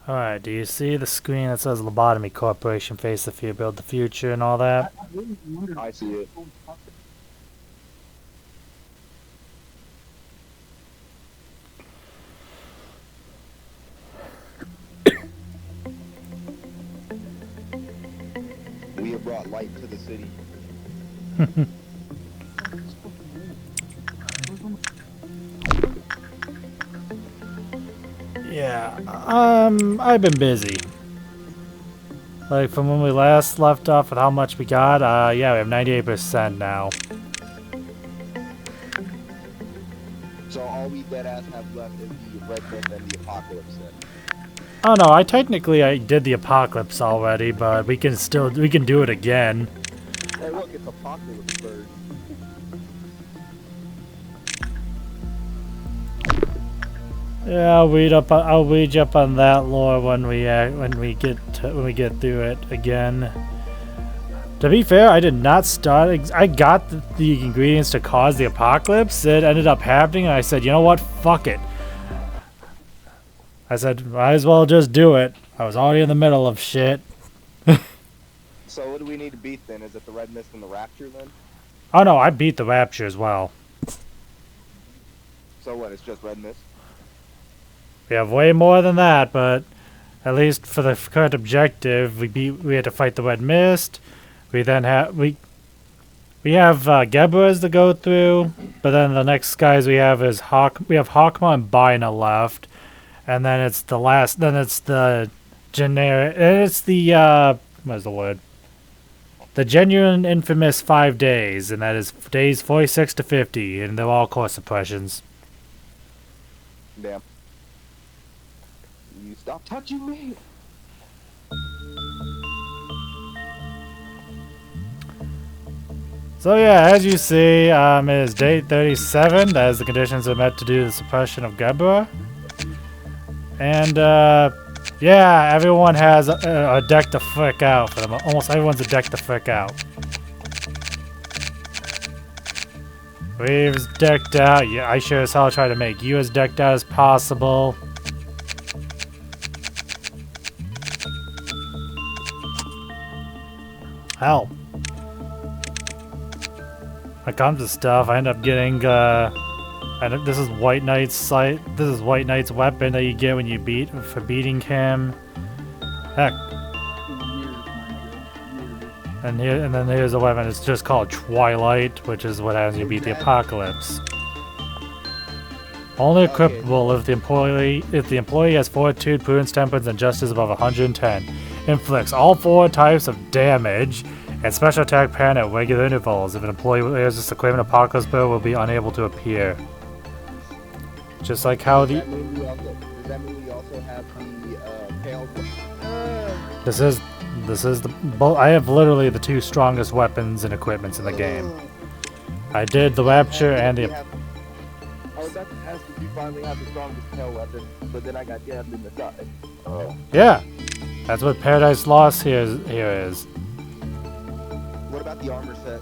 Alright, do you see the screen that says Lobotomy Corporation, face the fear, build the future, and all that? I see it. We have brought light to the city. Yeah, I've been busy. Like, from when we last left off with how much we got, yeah, we have 98% now. So all we deadass have left is the red myth and the apocalypse then. Oh no, I did the apocalypse already, but we can do it again. Hey look, it's apocalypse bird. Yeah, I'll read up on that lore when we get through it again. To be fair, I did not start. I got the ingredients to cause the apocalypse. It ended up happening, and I said, you know what? Fuck it. I said, might as well just do it. I was already in the middle of shit. So what do we need to beat then? Is it the red mist and the rapture then? Oh no, I beat the rapture as well. So what? It's just red mist. We have way more than that, but at least for the current objective, we had to fight the red mist. We then have we have Geburas to go through, but then the next guys we have is Hawkma and Bina left, and then it's the last. Then it's the generic. It's the what's the word? The genuine infamous 5 days, and that is days 46 to 50, and they're all core suppressions. Damn. You stop touching me. So yeah, as you see, it is day 37. That is the conditions are met to do the suppression of Gebura. And yeah, everyone has a deck to frick out for them. Almost everyone's a deck to frick out. We've decked out. Yeah, I sure as hell try to make you as decked out as possible. Hell. When it comes to stuff, I end up getting this is White Knight's sight. This is White Knight's weapon that you get when you beating him. Heck. And then here's a weapon. It's just called Twilight, which is what happens when you beat the apocalypse. Only equipable if the employee has fortitude, prudence, temperance, and justice above 110. Inflicts all 4 types of damage and special attack pattern at regular intervals. If an employee wears this equipment, apocalypse bill will be unable to appear. Just like how Does that mean we also have the pale? This is I have literally the 2 strongest weapons and equipments in the game. I did the rapture and the. I was about to ask if you finally have the strongest tail weapon, but then I got jabbed in the side. Yeah, that's what Paradise Lost here is. What about the armor set?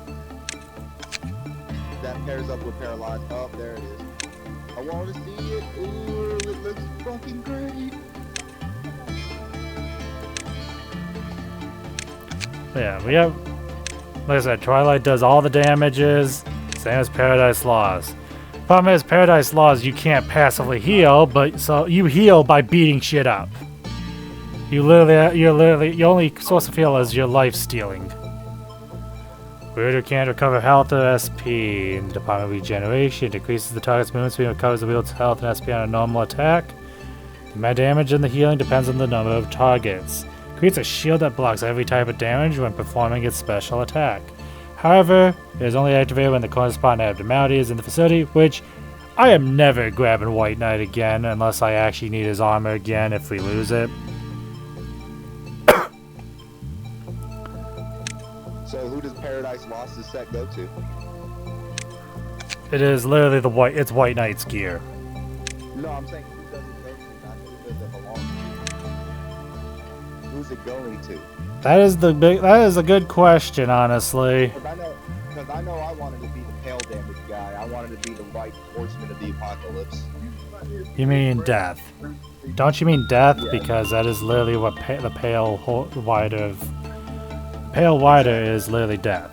That pairs up with Paralyzed. Oh, there it is. I want to see it. Ooh, it looks fucking great. Yeah, we have. Like I said, Twilight does all the damages, same as Paradise Lost. Problem is, Paradise Lost you can't passively heal, but so you heal by beating shit up. Your only source of heal is your life stealing. Wielder can't recover health or SP. In the Department of Regeneration, decreases the target's movement speed and recovers the wield's health and SP on a normal attack. The damage and the healing depends on the number of targets. Creates a shield that blocks every type of damage when performing its special attack. However, it is only activated when the corresponding abnormality is in the facility, which I am never grabbing White Knight again unless I actually need his armor again if we lose it. So who does Paradise Lost's set go to? It is literally it's White Knight's gear. No, I'm saying who does it go to, not who does it belong to. Who's it going to? That is a good question, honestly. Because I know I wanted to be the pale damage guy. I wanted to be the white horseman of the apocalypse. You mean death. Don't you mean death? Yeah. Because that is literally what the pale whiter is literally death.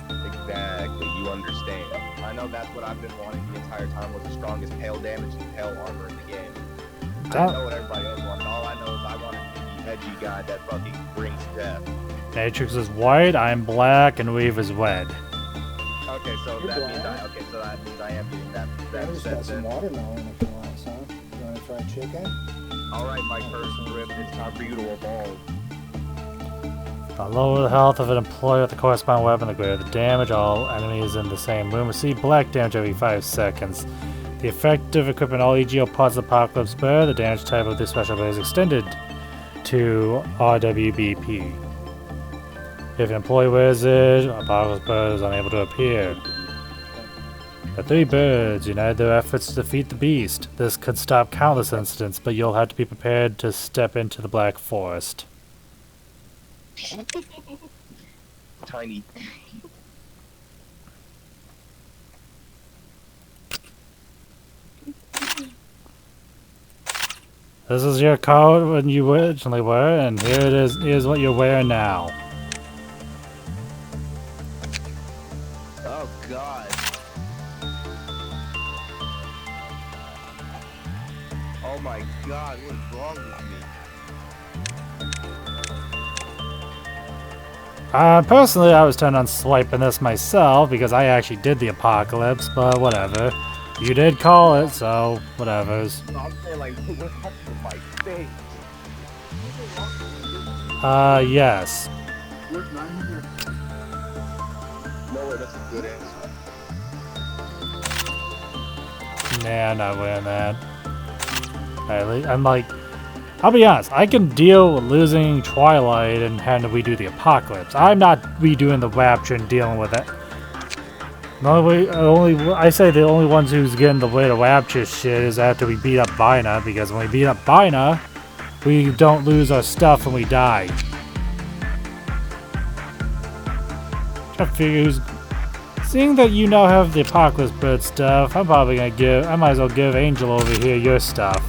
Exactly, you understand. I know that's what I've been wanting the entire time, was the strongest pale damage and pale armor in the game. I know what everybody else wants. All I know is I want the edgy guy that fucking brings death. Matrix is white, I'm black, and Weave is red. Okay, so You're that black. means that means I am getting that I just set got some then. watermelon if you want some. You want to try chicken? Alright, my cursed drift, it's time for you to evolve. The lower the health of an employee with the corresponding weapon, the greater the damage. All enemies in the same room receive black damage every 5 seconds. The effective equipment all EGO parts of Apocalypse Bear, the damage type of this special ability is extended to RWBP. If an employee wears it, Apocalypse Bear is unable to appear. The three birds united their efforts to defeat the beast. This could stop countless incidents, but you'll have to be prepared to step into the Black Forest. Tiny. This is your coat when you originally were, and here it is. Here's what you're wearing now. Oh god. Oh my god, what's wrong with me? Personally, I was turned on swiping this myself because I actually did the apocalypse, but whatever. You did call it, so whatever's. No, I'm saying like, what happened to my face? Yes. No, that's a good answer. Nah, I'm not wearing that. I'm like, I'll be honest, I can deal with losing Twilight and having to redo the apocalypse. I'm not redoing the rapture and dealing with it. I say the only ones who's getting the way to rapture shit is after we beat up Bina, because when we beat up Bina, we don't lose our stuff when we die. I figure seeing that you now have the apocalypse bird stuff, I might as well give Angel over here your stuff.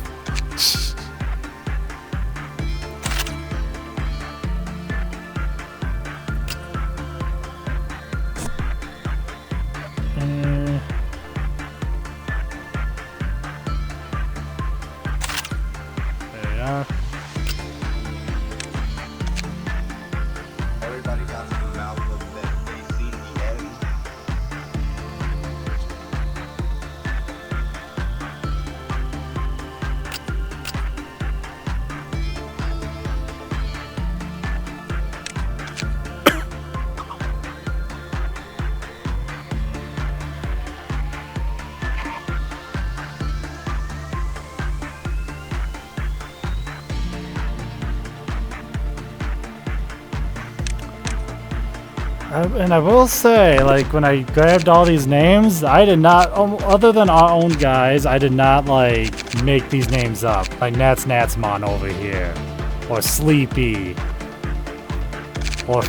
There you are. Everybody got the mouth of that they see the end. And I will say, like, when I grabbed all these names, I did not, other than our own guys, I did not, like, make these names up. Like Nats Natsmon over here. Or Sleepy. Or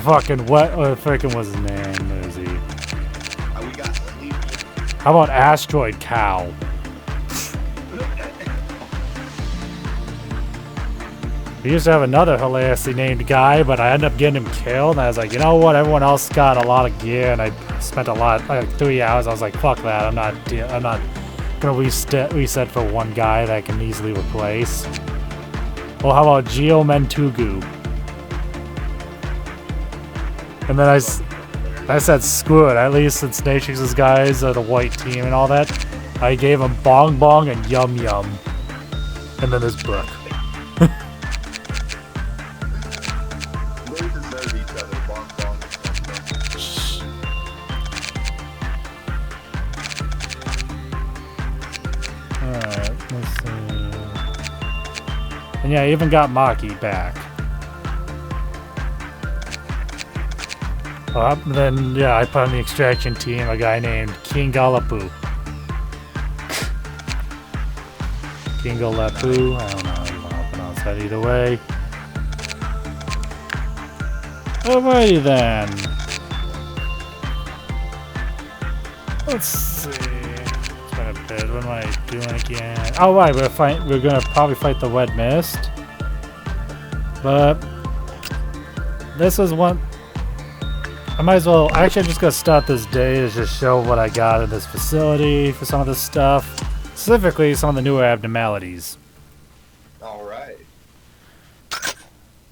fucking what, or freaking what's his name? Where is he? We got sleep. How about Asteroid Cow? We used to have another hilariously named guy, but I ended up getting him killed. And I was like, you know what? Everyone else got a lot of gear, and I spent like 3 hours. I was like, fuck that. I'm not gonna reset for one guy that I can easily replace. Well, how about Geo Mentugu? And then I said, screw it. At least since Natrix's guys are the white team and all that, I gave him Bong Bong and Yum Yum. And then this book. They deserve each other, Bong Bong. Alright, let's see. And yeah, I even got Maki back. Then, yeah, I put on the extraction team a guy named King Galapu. King Galapu, I don't know how you want to pronounce that either way. Alrighty then. Let's see. It's been a What am I doing again? Oh right, we're gonna probably fight the Red Mist. But this is one I might as well actually I'm just gonna start this day to just show what I got in this facility for some of this stuff. Specifically some of the newer abnormalities. Alright.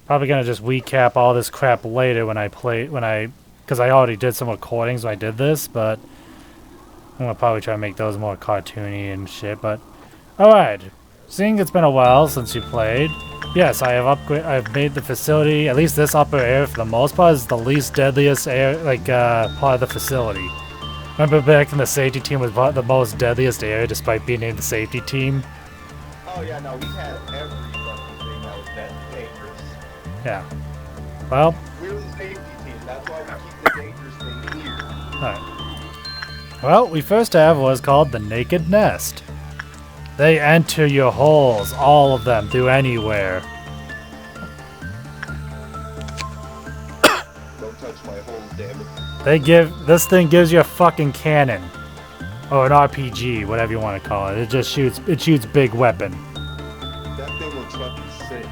Probably gonna just recap all this crap later because I already did some recordings when I did this, but I'm gonna probably try to make those more cartoony and shit, but alright. Seeing it's been a while since you played, yes, I've made the facility, at least this upper area for the most part, is the least deadliest part of the facility. Remember back when the safety team was the most deadliest area despite being named the safety team? Oh yeah, no, we had every fucking thing that was that dangerous. Yeah. Well. We're the safety team, that's why we keep the dangerous thing here. Alright. Well, we first have what is called the Naked Nest. They enter your holes, all of them, through anywhere. Don't touch my holes, damn it. This thing gives you a fucking cannon. Or an RPG, whatever you want to call it. It shoots big weapon. That thing looks fucking sick.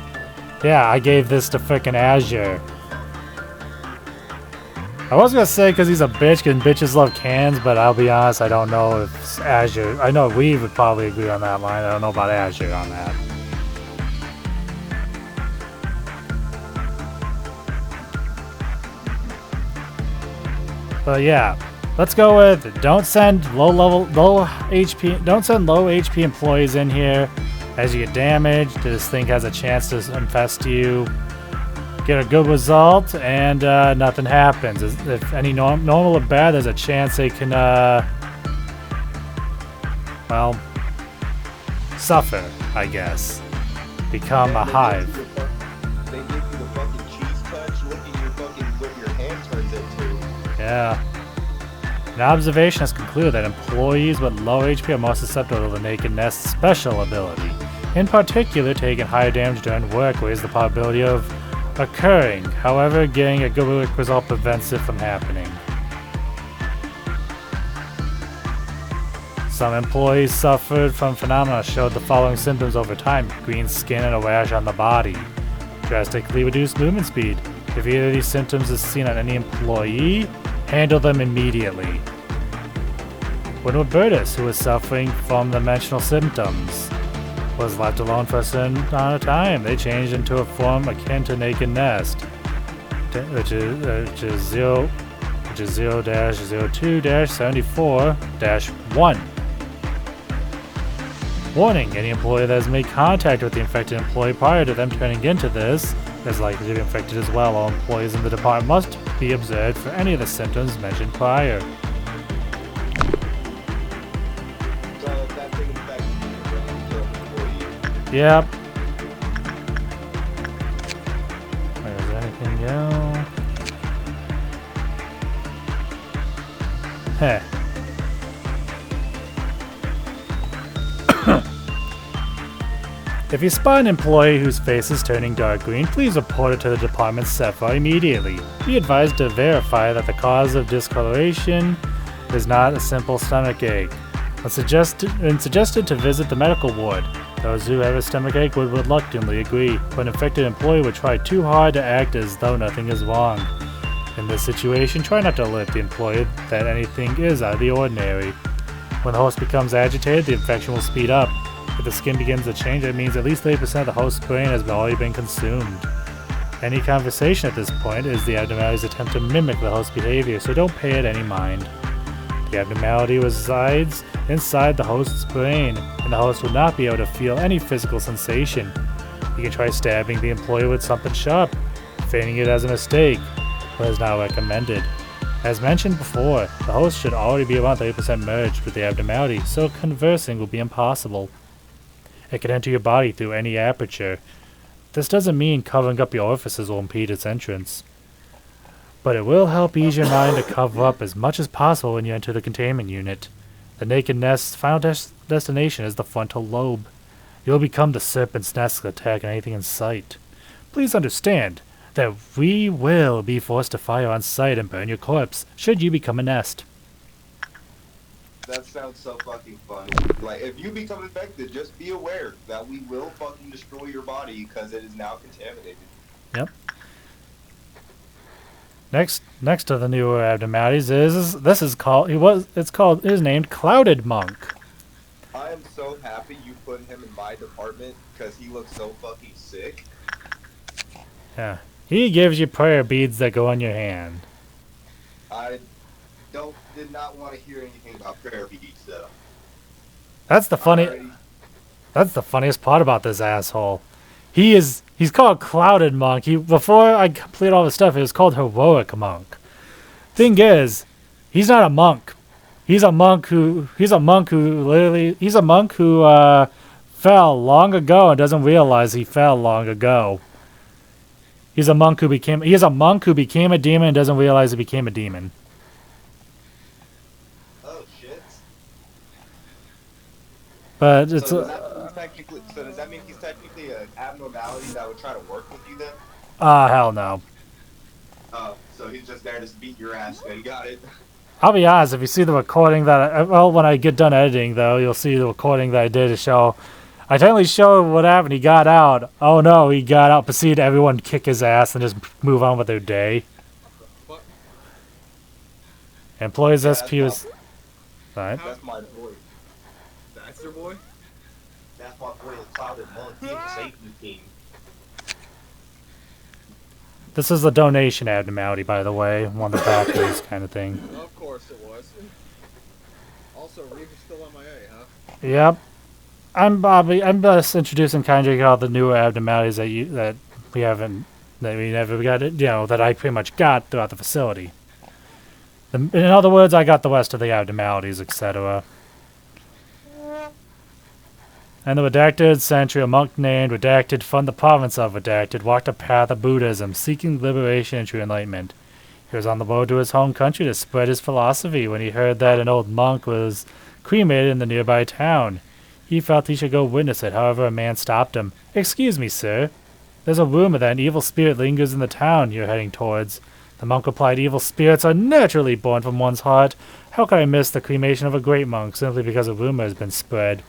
Yeah, I gave this to frickin' Azure. I was gonna say because he's a bitch, because bitches love cans, but I'll be honest, I don't know if Azure... I know we would probably agree on that line, I don't know about Azure on that. But yeah, let's go with don't send low HP employees in here as you get damaged. This thing has a chance to infest you. Get a good result and nothing happens. If any normal or bad, there's a chance they can well, suffer, I guess. Become a hive. They give you the fucking cheese touch, look at your fucking what your hand turns into. Yeah. An observation has concluded that employees with low HP are more susceptible to the Naked Nest's special ability. In particular, taking higher damage during work raises the probability of occurring. However, getting a good result prevents it from happening. Some employees suffered from phenomena showed the following symptoms over time: green skin and a rash on the body. Drastically reduced movement speed. If either of these symptoms is seen on any employee, handle them immediately. When Robertus, who was suffering from the mentional symptoms, was left alone for a certain amount of time, they changed into a form akin to Naked Nest, which is 0-02-74-1. Warning: any employee that has made contact with the infected employee prior to them turning into this is likely to be infected as well. All employees in the department must be observed for any of the symptoms mentioned prior. Yep. Where does anything go? Heh. If you spot an employee whose face is turning dark green, please report it to the department's SEPHA immediately. Be advised to verify that the cause of discoloration is not a simple stomach ache. When suggested to visit the medical ward, those who have a stomach ache would reluctantly agree, but an infected employee would try too hard to act as though nothing is wrong. In this situation, try not to alert the employee that anything is out of the ordinary. When the host becomes agitated, the infection will speed up. If the skin begins to change, it means at least 30% of the host's brain has already been consumed. Any conversation at this point is the abnormality's attempt to mimic the host's behavior, so don't pay it any mind. The abnormality resides inside the host's brain, and the host will not be able to feel any physical sensation. You can try stabbing the employee with something sharp, feigning it as a mistake, but is not recommended. As mentioned before, the host should already be around 30% merged with the abnormality, so conversing will be impossible. It can enter your body through any aperture. This doesn't mean covering up your orifices will impede its entrance, but it will help ease your mind to cover up as much as possible when you enter the containment unit. The Naked Nest's final destination is the frontal lobe. You'll become the serpent's nest attacking anything in sight. Please understand that we will be forced to fire on sight and burn your corpse should you become a nest. That sounds so fucking funny. Like, if you become infected, just be aware that we will fucking destroy your body because it is now contaminated. Yep. Next to the newer abnormalities is named Clouded Monk. I am so happy you put him in my department because he looks so fucking sick. Yeah. He gives you prayer beads that go on your hand. I did not want to hear anything about prayer beads though. That's the funniest part about this asshole. He's called Clouded Monk. Before I complete all the stuff, it was called Heroic Monk. Thing is, he's not a monk. He's a monk who fell long ago and doesn't realize he fell long ago. He's a monk who became a demon and doesn't realize he became a demon. Oh shit. But it's so does that mean he's technically an abnormality that would try to work with you then? Hell no. Oh, so he's just there to beat your ass. Then got it. I'll be honest, if you see the recording when I get done editing though, you'll see the recording that I did to show. I technically showed what happened. He got out. Oh no, he got out, proceeded everyone kick his ass and just move on with their day. Employees SP was... Right. That's my boy. That's your boy? That's my boy, the Clouded Monk. He's the safety team. This is a donation abnormality, by the way. One of the factories kind of thing. Of course it was. Also, Reeves is still MIA, huh? Yep. I'm Bobby. I'm just introducing kind of all the newer abnormalities that we never got it. That I pretty much got throughout the facility. In other words, I got the rest of the abnormalities, etc. And the Redacted century, a monk named Redacted from the province of Redacted walked a path of Buddhism, seeking liberation and true enlightenment. He was on the road to his home country to spread his philosophy when he heard that an old monk was cremated in the nearby town. He felt he should go witness it, however a man stopped him. "Excuse me, sir. There's a rumor that an evil spirit lingers in the town you're heading towards." The monk replied, "Evil spirits are naturally born from one's heart. How could I miss the cremation of a great monk simply because a rumor has been spread?"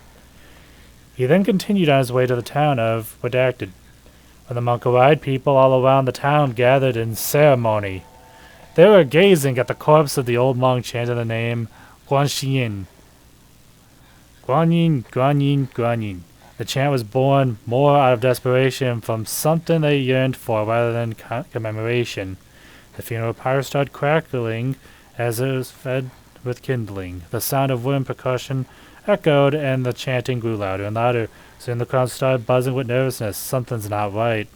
He then continued on his way to the town of Redacted. When the monk arrived, people all around the town gathered in ceremony. They were gazing at the corpse of the old monk chanting the name Guanxin. Guanyin, Guanyin, Guanyin. The chant was born more out of desperation from something they yearned for rather than commemoration. The funeral pyre started crackling as it was fed with kindling. The sound of wind percussion echoed, and the chanting grew louder and louder. Soon the crowd started buzzing with nervousness. Something's not right.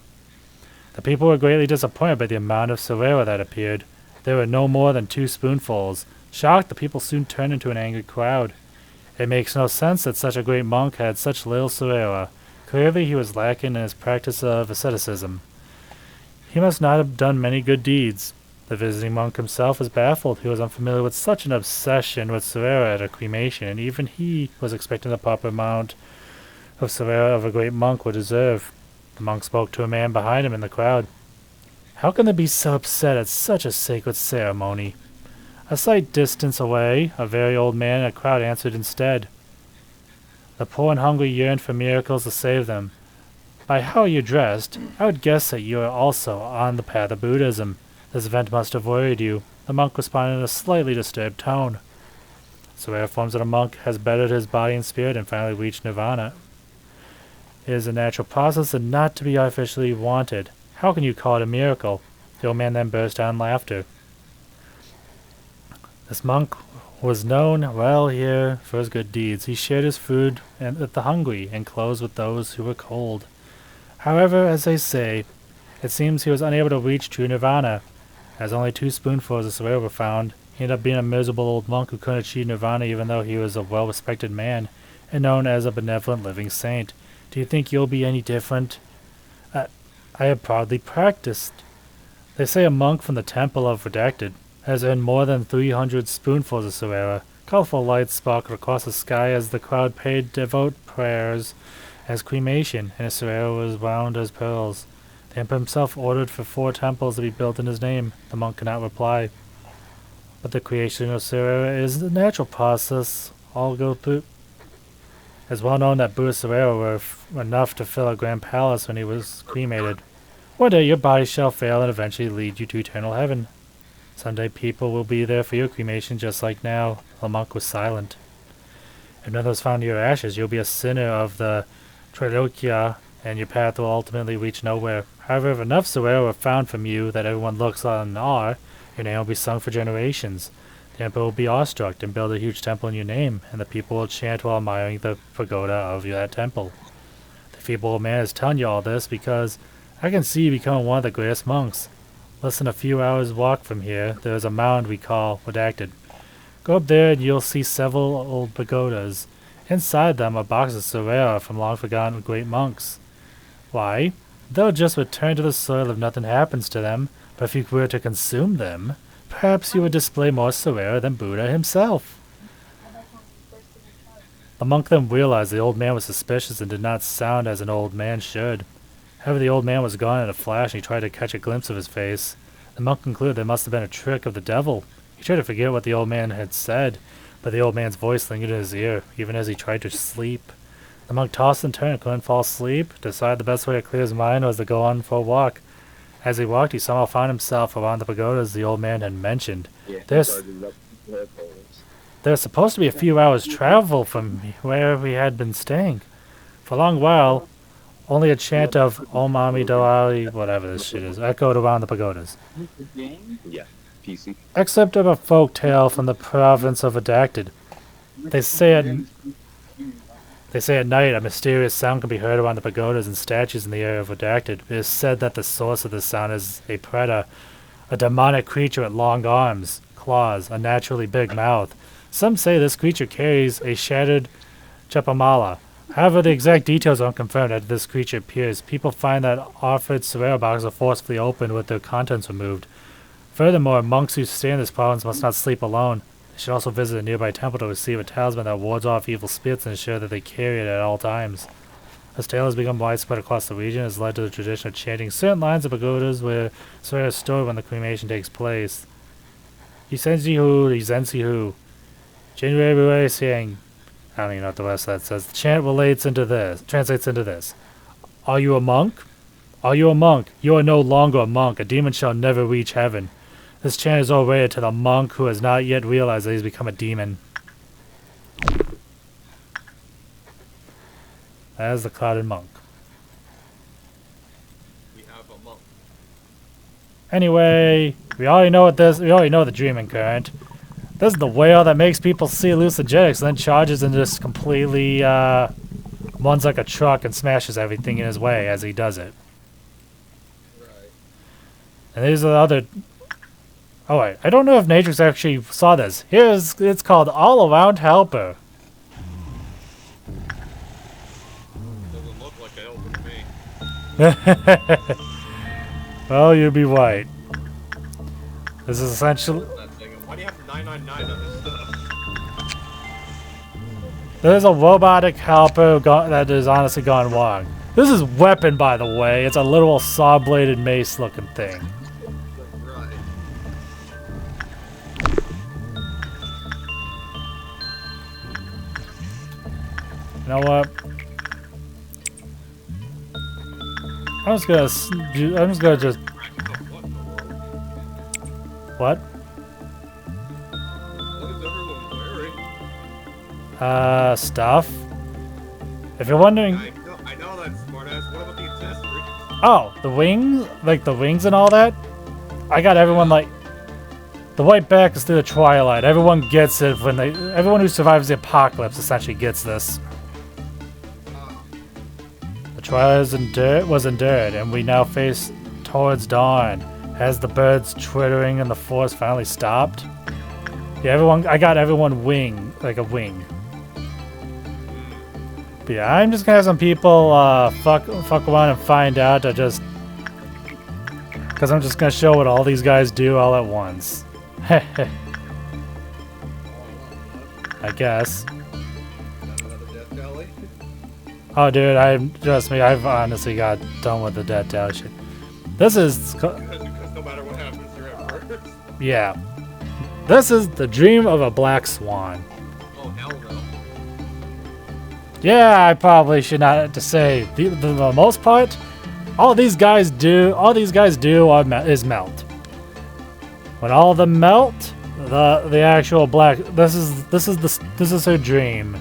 The people were greatly disappointed by the amount of Serera that appeared. There were no more than 2 spoonfuls. Shocked, the people soon turned into an angry crowd. It makes no sense that such a great monk had such little Serera. Clearly he was lacking in his practice of asceticism. He must not have done many good deeds. The visiting monk himself was baffled. He was unfamiliar with such an obsession with Serera at a cremation, and even he was expecting the proper amount of Serera of a great monk would deserve. The monk spoke to a man behind him in the crowd. "How can they be so upset at such a sacred ceremony?" A slight distance away, a very old man in a crowd answered instead. "The poor and hungry yearned for miracles to save them. By how you're dressed, I would guess that you are also on the path of Buddhism. This event must have worried you." The monk responded in a slightly disturbed tone. "So rare forms that a monk has bettered his body and spirit and finally reached nirvana. It is a natural process and not to be artificially wanted. How can you call it a miracle?" The old man then burst out in laughter. This monk was known well here for his good deeds. He shared his food with the hungry and clothes with those who were cold. However, as they say, it seems he was unable to reach true nirvana. As only 2 spoonfuls of Serera were found, he ended up being a miserable old monk who couldn't achieve nirvana even though he was a well-respected man and known as a benevolent living saint. Do you think you'll be any different? I have proudly practiced. They say a monk from the Temple of Redacted has earned more than 300 spoonfuls of Serera. Colorful lights sparkled across the sky as the crowd paid devout prayers as cremation, and his Serera was wound as pearls. The emperor himself ordered for 4 temples to be built in his name. The monk could not reply. But the creation of Serera is the natural process all go through. It's well known that Buddha Serera were enough to fill a grand palace when he was cremated. One day your body shall fail and eventually lead you to eternal heaven. Someday people will be there for your cremation just like now. The monk was silent. If nothing was found in your ashes, you'll be a sinner of the Trilokya, and your path will ultimately reach nowhere. However, if enough Serera were found from you that everyone looks on in awe, your name will be sung for generations. The emperor will be awestruck and build a huge temple in your name, and the people will chant while admiring the pagoda of that temple. The feeble old man is telling you all this because I can see you becoming one of the greatest monks. Less than a few hours' walk from here, there is a mound we call Redacted. Go up there and you'll see several old pagodas. Inside them are boxes of Serera from long-forgotten great monks. Why? They'll just return to the soil if nothing happens to them, but if you were to consume them, perhaps you would display more Serera than Buddha himself. The monk then realized the old man was suspicious and did not sound as an old man should. However, the old man was gone in a flash and he tried to catch a glimpse of his face. The monk concluded there must have been a trick of the devil. He tried to forget what the old man had said, but the old man's voice lingered in his ear, even as he tried to sleep. The monk tossed and turned, couldn't fall asleep, decided the best way to clear his mind was to go on for a walk. As he walked, he somehow found himself around the pagodas the old man had mentioned. There's supposed to be a few hours' travel from where we had been staying. For a long while, only a chant of Om Ami Dalali, whatever this shit is, echoed around the pagodas. Yeah, PC. Except of a folk tale from the province of Redacted. They say at night a mysterious sound can be heard around the pagodas and statues in the area of Redacted. It is said that the source of this sound is a preta, a demonic creature with long arms, claws, a naturally big mouth. Some say this creature carries a shattered chapamala. However, the exact details aren't confirmed as this creature appears. People find that offered Serera boxes are forcefully opened with their contents removed. Furthermore, monks who stay in this province must not sleep alone. They should also visit a nearby temple to receive a talisman that wards off evil spirits and ensure that they carry it at all times. This tale has become widespread across the region and has led to the tradition of chanting certain lines of pagodas where Serera is stored when the cremation takes place. Yisenzi-hu, Yisenzi-hu. January saying, I don't even know what the rest of that says. The chant translates into this. Are you a monk? Are you a monk? You are no longer a monk. A demon shall never reach heaven. This chant is all rated to the monk who has not yet realized that he's become a demon. That is the clouded monk. We have a monk. Anyway, we already know the dreaming current. This is the whale that makes people see hallucinogenics and then charges and just completely runs like a truck and smashes everything in his way as he does it. Right. And these are the other... Oh wait, I don't know if Natrix actually saw this. It's called All Around Helper. Doesn't look like a helper to me. Well, you'd be right. This is essentially... That thing. Why do you have 999 on this stuff? There's a robotic helper that has honestly gone wrong. This is weapon, by the way. It's a literal saw-bladed mace-looking thing. Right. You know what? I'm just gonna just... What in the world? What? What is everyone wearing? Stuff. If you're wondering... I know that, smartass. What about the accessories? Oh, the wings? Like the wings and all that? I got everyone like... The white back is through the twilight. Everyone gets it when everyone who survives the apocalypse essentially gets this. The twilight was endured, and we now face towards dawn. Has the birds twittering in the forest finally stopped? Yeah, I got everyone like a wing. But yeah, I'm just gonna have some people fuck around and find out. Because I'm just gonna show what all these guys do all at once. I guess. Another death tally? Oh, dude, trust me, I've honestly got done with the death tally shit. This is, Because no matter what happens, you're at first. yeah. This is the dream of a black swan. Oh, hell no. Yeah, I probably should not have to say. The most part, all these guys do is melt. When all of them melt, the actual black. This is her dream.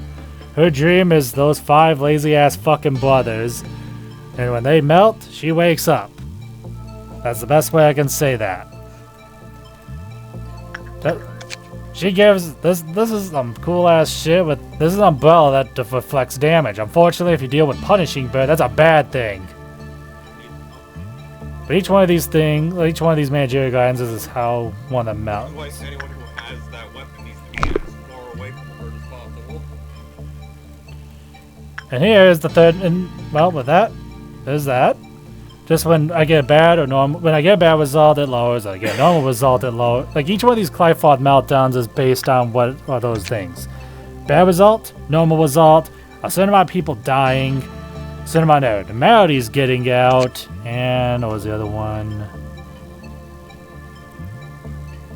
Her dream is those 5 lazy ass fucking brothers, and when they melt, she wakes up. That's the best way I can say that. She gives this is some cool ass shit with this is an umbrella that deflects damage. Unfortunately, if you deal with punishing bird, that's a bad thing. But each one of these managerial guidance is how one of them melt. Otherwise, anyone who has that weapon needs to be as far away from her as possible. And here is the third, and well, with that, there's that. Just when I get a bad or normal, when I get a bad result, it lowers. I get a normal result, it lowers. Like each one of these Clifod meltdowns is based on what are those things. Bad result, normal result, a certain amount of people dying, a certain amount of abnormalities getting out, and what was the other one?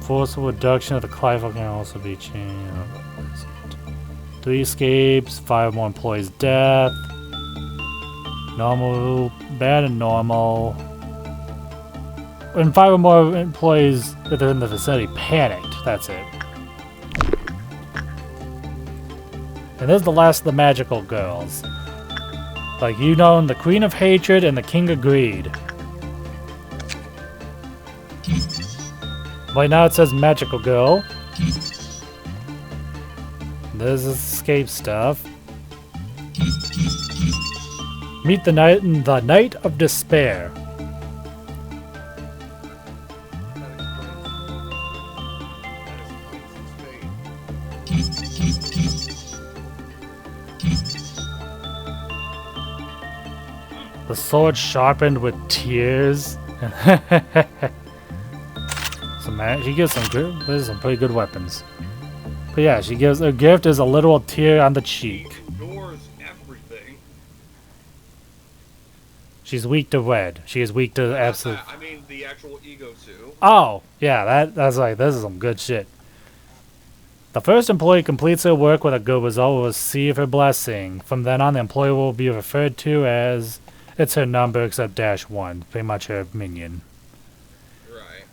Forcible reduction of the Clifod can also be changed. 3 escapes, 5 more employees' death. Normal, bad and normal. When 5 or more employees within the facility panicked, that's it. And this is the last of the magical girls. Like, you know, the Queen of Hatred and the King of Greed. Right now it says magical girl. This is escape stuff. Meet the Night of Despair. The sword sharpened with tears. She gives some good. There's some pretty good weapons. But yeah, she gives her gift is a literal tear on the cheek. Ignores everything. She's weak to red. She is weak to absolute. I mean the actual ego too. Oh, yeah, that's like, this is some good shit. The first employee completes her work with a good result will receive her blessing. From then on, the employee will be referred to as, it's her number except -1, pretty much her minion. Right.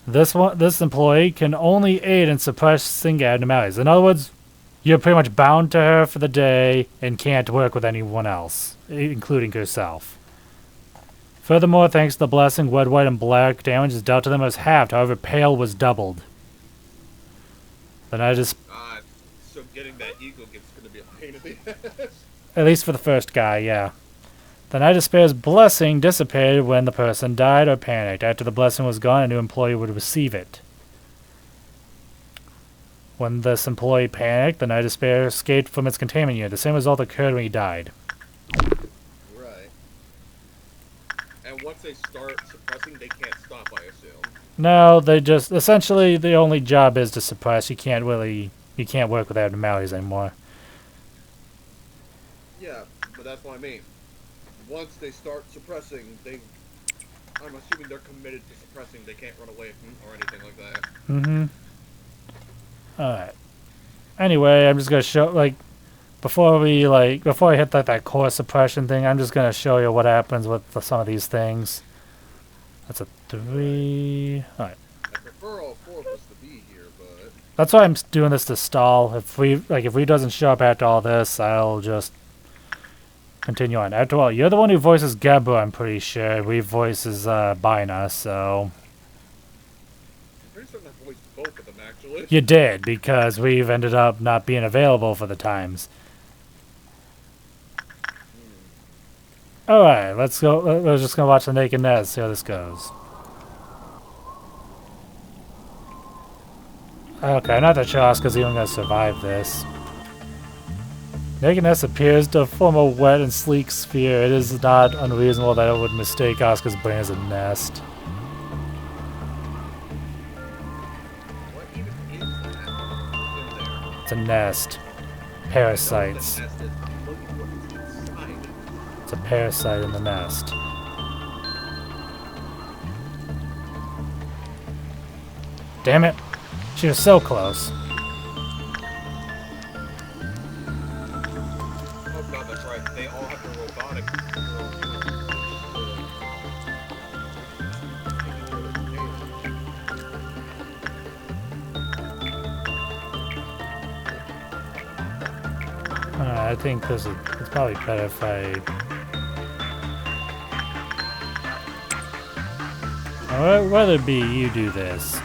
This employee can only aid in suppressing abnormalities. In other words, you're pretty much bound to her for the day and can't work with anyone else, including herself. Furthermore, thanks to the blessing, red, white, and black damage is dealt to them as halved. However, pale was doubled. Then I just, So getting that ego gift's gonna be a pain in the ass. at least for the first guy, yeah. The Night of Despair's blessing dissipated when the person died or panicked. After the blessing was gone, a new employee would receive it. When this employee panicked, the Night of Despair escaped from its containment unit. The same result occurred when he died. Right. And once they start suppressing, they can't stop, I assume. No, they just, essentially, the only job is to suppress. You can't work with abnormalities anymore. Yeah, but that's what I mean. Once they start suppressing, I'm assuming they're committed to suppressing. They can't run away or anything like that. Mm-hmm. Alright. Anyway, I'm just gonna show, before I hit that core suppression thing, I'm just gonna show you what happens with some of these things. That's a 3. Alright. I prefer all 4 of us to be here, but That's why I'm doing this to stall. If we doesn't show up after all this, I'll just continue on. After all, you're the one who voices Gebura, I'm pretty sure. We voices Bina, so I'm pretty certain I voiced both of them actually. you did, because we've ended up not being available for the times. Alright, let's go. We're just gonna watch the Naked Nest, see how this goes. Okay, I'm not that sure Oscar's even gonna survive this. Naked Nest appears to form a wet and sleek sphere. It is not unreasonable that it would mistake Oscar's brain as a nest. What even is that in there? It's a nest. The Parasites. nest is look what's inside. It's a parasite in the nest. Damn it. She was so close. Oh god, that's right. They all have the robotic. I think this is. It's probably better if I. I'd rather be you do this.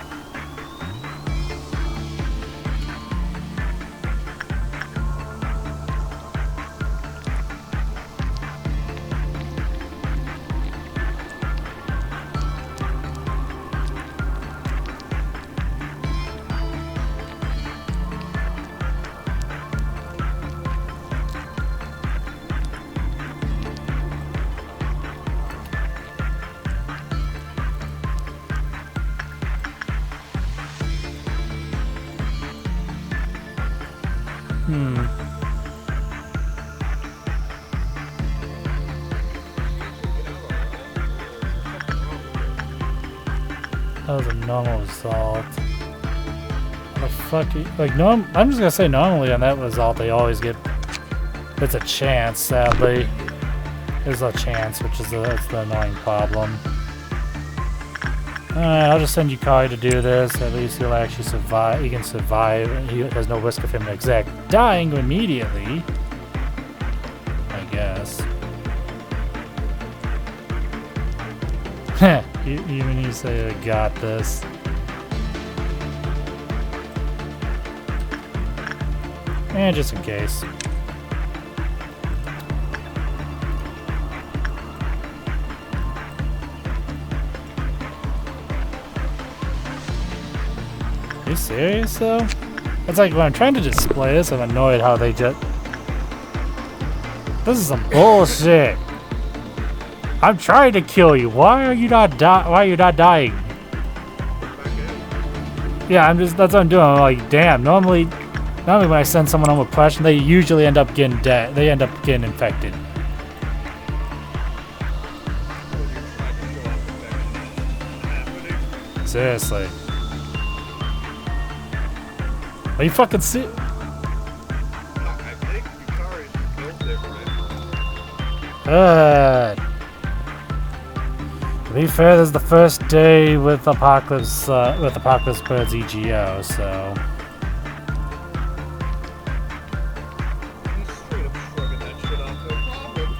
That was a normal result. How the fuck you, like I'm just gonna say normally on that result they always get. It's a chance, sadly. There's a chance, which is that's the annoying problem. Alright, I'll just send you Kari to do this. At least he'll actually survive. He can survive. He has no risk of him dying immediately. I guess. Even you say I got this. And just in case. Are you serious though? It's like when I'm trying to display this, I'm annoyed how they just. This is some bullshit. I'm trying to kill you. Why are you not dying? Yeah, that's what I'm doing. I'm like, damn. Normally when I send someone on oppression, they usually end up getting dead. They end up getting infected. Seriously. Are you fucking sick? I think Yukari's built different. To be fair, this is the first day with Apocalypse Bird's EGO, so. He's straight up shrugging that shit off, no problem.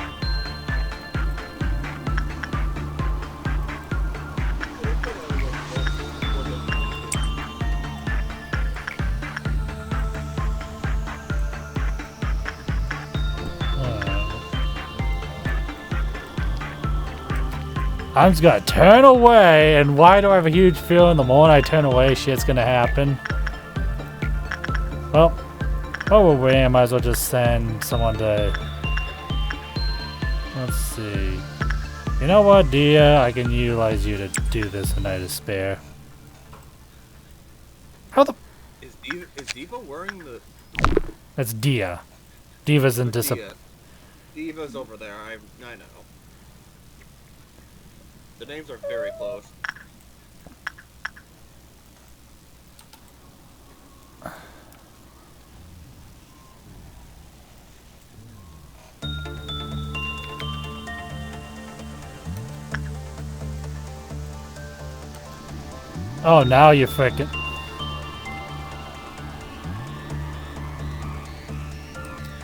I'm just gonna turn away, and why do I have a huge feeling the moment I turn away, shit's gonna happen? Well, while we're waiting, I might as well just send someone to... Let's see. You know what, Dia? I can utilize you to do this in Night of Spare. How the... Is Diva wearing the... That's Dia. Diva's in discipline. Diva's over there, I know. The names are very close. Oh, now you're frickin'.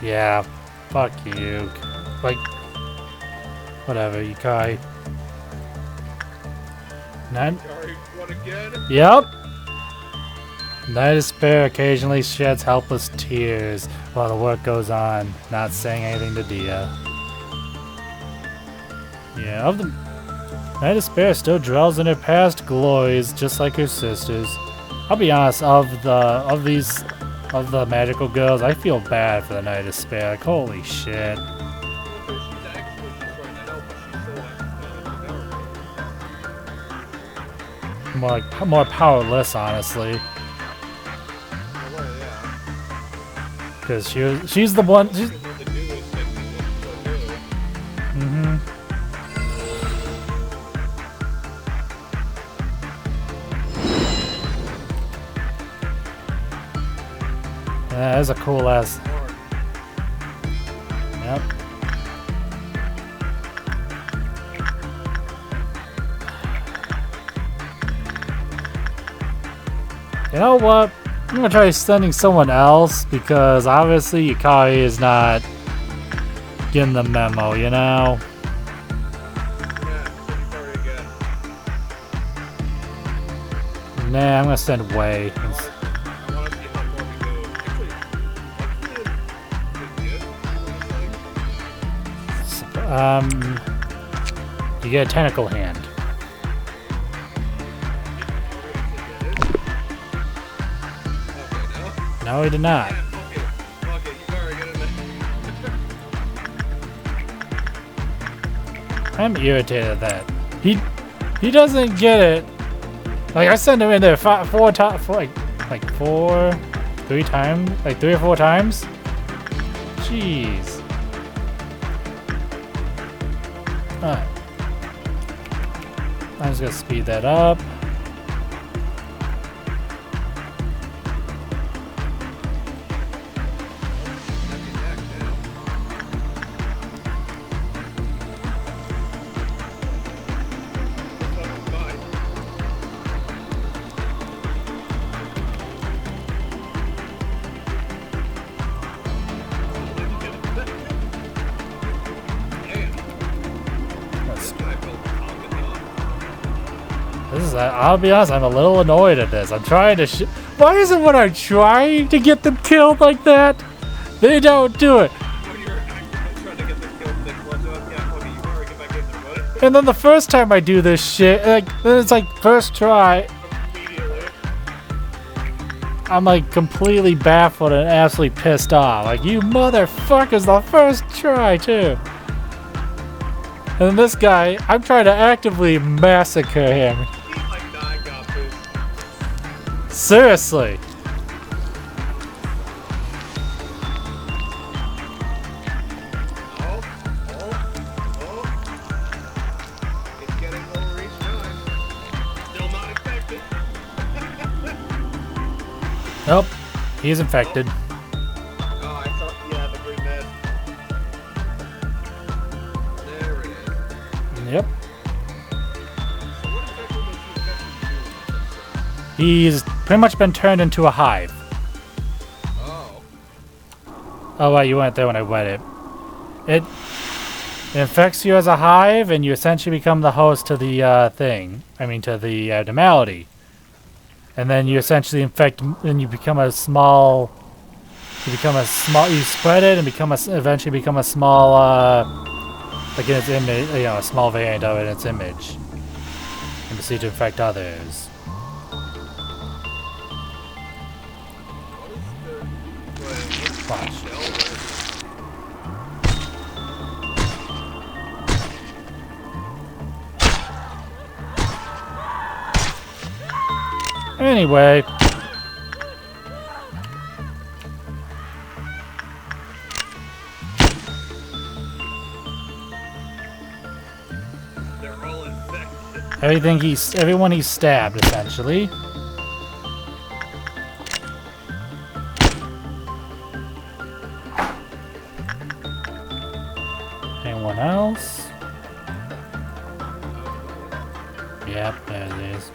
Yeah, fuck you. Like, whatever, Yukari. Yukari, what again? Yep. Night of Spare occasionally sheds helpless tears while the work goes on, not saying anything to Dia. Yeah, Night of Spare still dwells in her past glories, just like her sisters. I'll be honest, of the magical girls, I feel bad for the Night of Spare. Like, holy shit. More powerless, honestly. Because she's the one. That is a cool ass. Yep. You know what? I'm gonna try sending someone else because obviously Yukari is not getting the memo, you know? Nah, I'm gonna send Wei. You get a tentacle hand. No, he did not. I'm irritated at that. He doesn't get it. Like I sent him in there four times, like 3 times, like 3 or 4 times. Jeez. Alright. I'm just gonna speed that up. I'll be honest, I'm a little annoyed at this. I'm trying to why is it when I'm trying to get them killed like that, they don't do it? And then the first time I do this shit, like, then it's like first try. I'm like completely baffled and absolutely pissed off. Like, you motherfuckers, the first try too. And then this guy, I'm trying to actively massacre him. Seriously. It's getting lower each time. Still not infected. Nope, he's infected. Oh, I thought you had the green med. There it is. Yep. He's pretty much been turned into a hive. Oh. Oh, right, you weren't there when I read it. It infects you as a hive, and you essentially become the host to the thing. I mean, to the abnormality. And then you essentially infect, and you become a small. You spread it and eventually become a small, like in its image, you know, a small variant of it in its image, and proceed to infect others. Watch. Anyway. They're all infected. Everyone he's stabbed, essentially. Anyone else? Yep, there it is.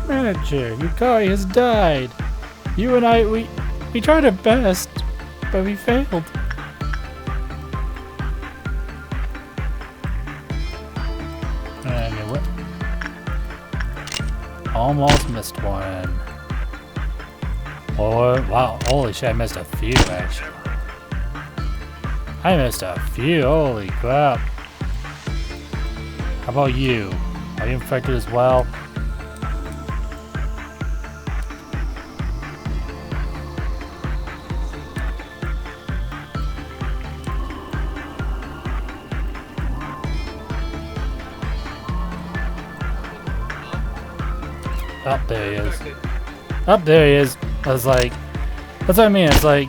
Manager, Yukari has died. You and I, we tried our best, but we failed. Anyway. Almost missed one. Or, wow, holy shit, I missed a few, actually. I missed a few, holy crap. How about you? Are you infected as well? Oh, there he is. Oh, there he is. I was like, that's what I mean. It's like,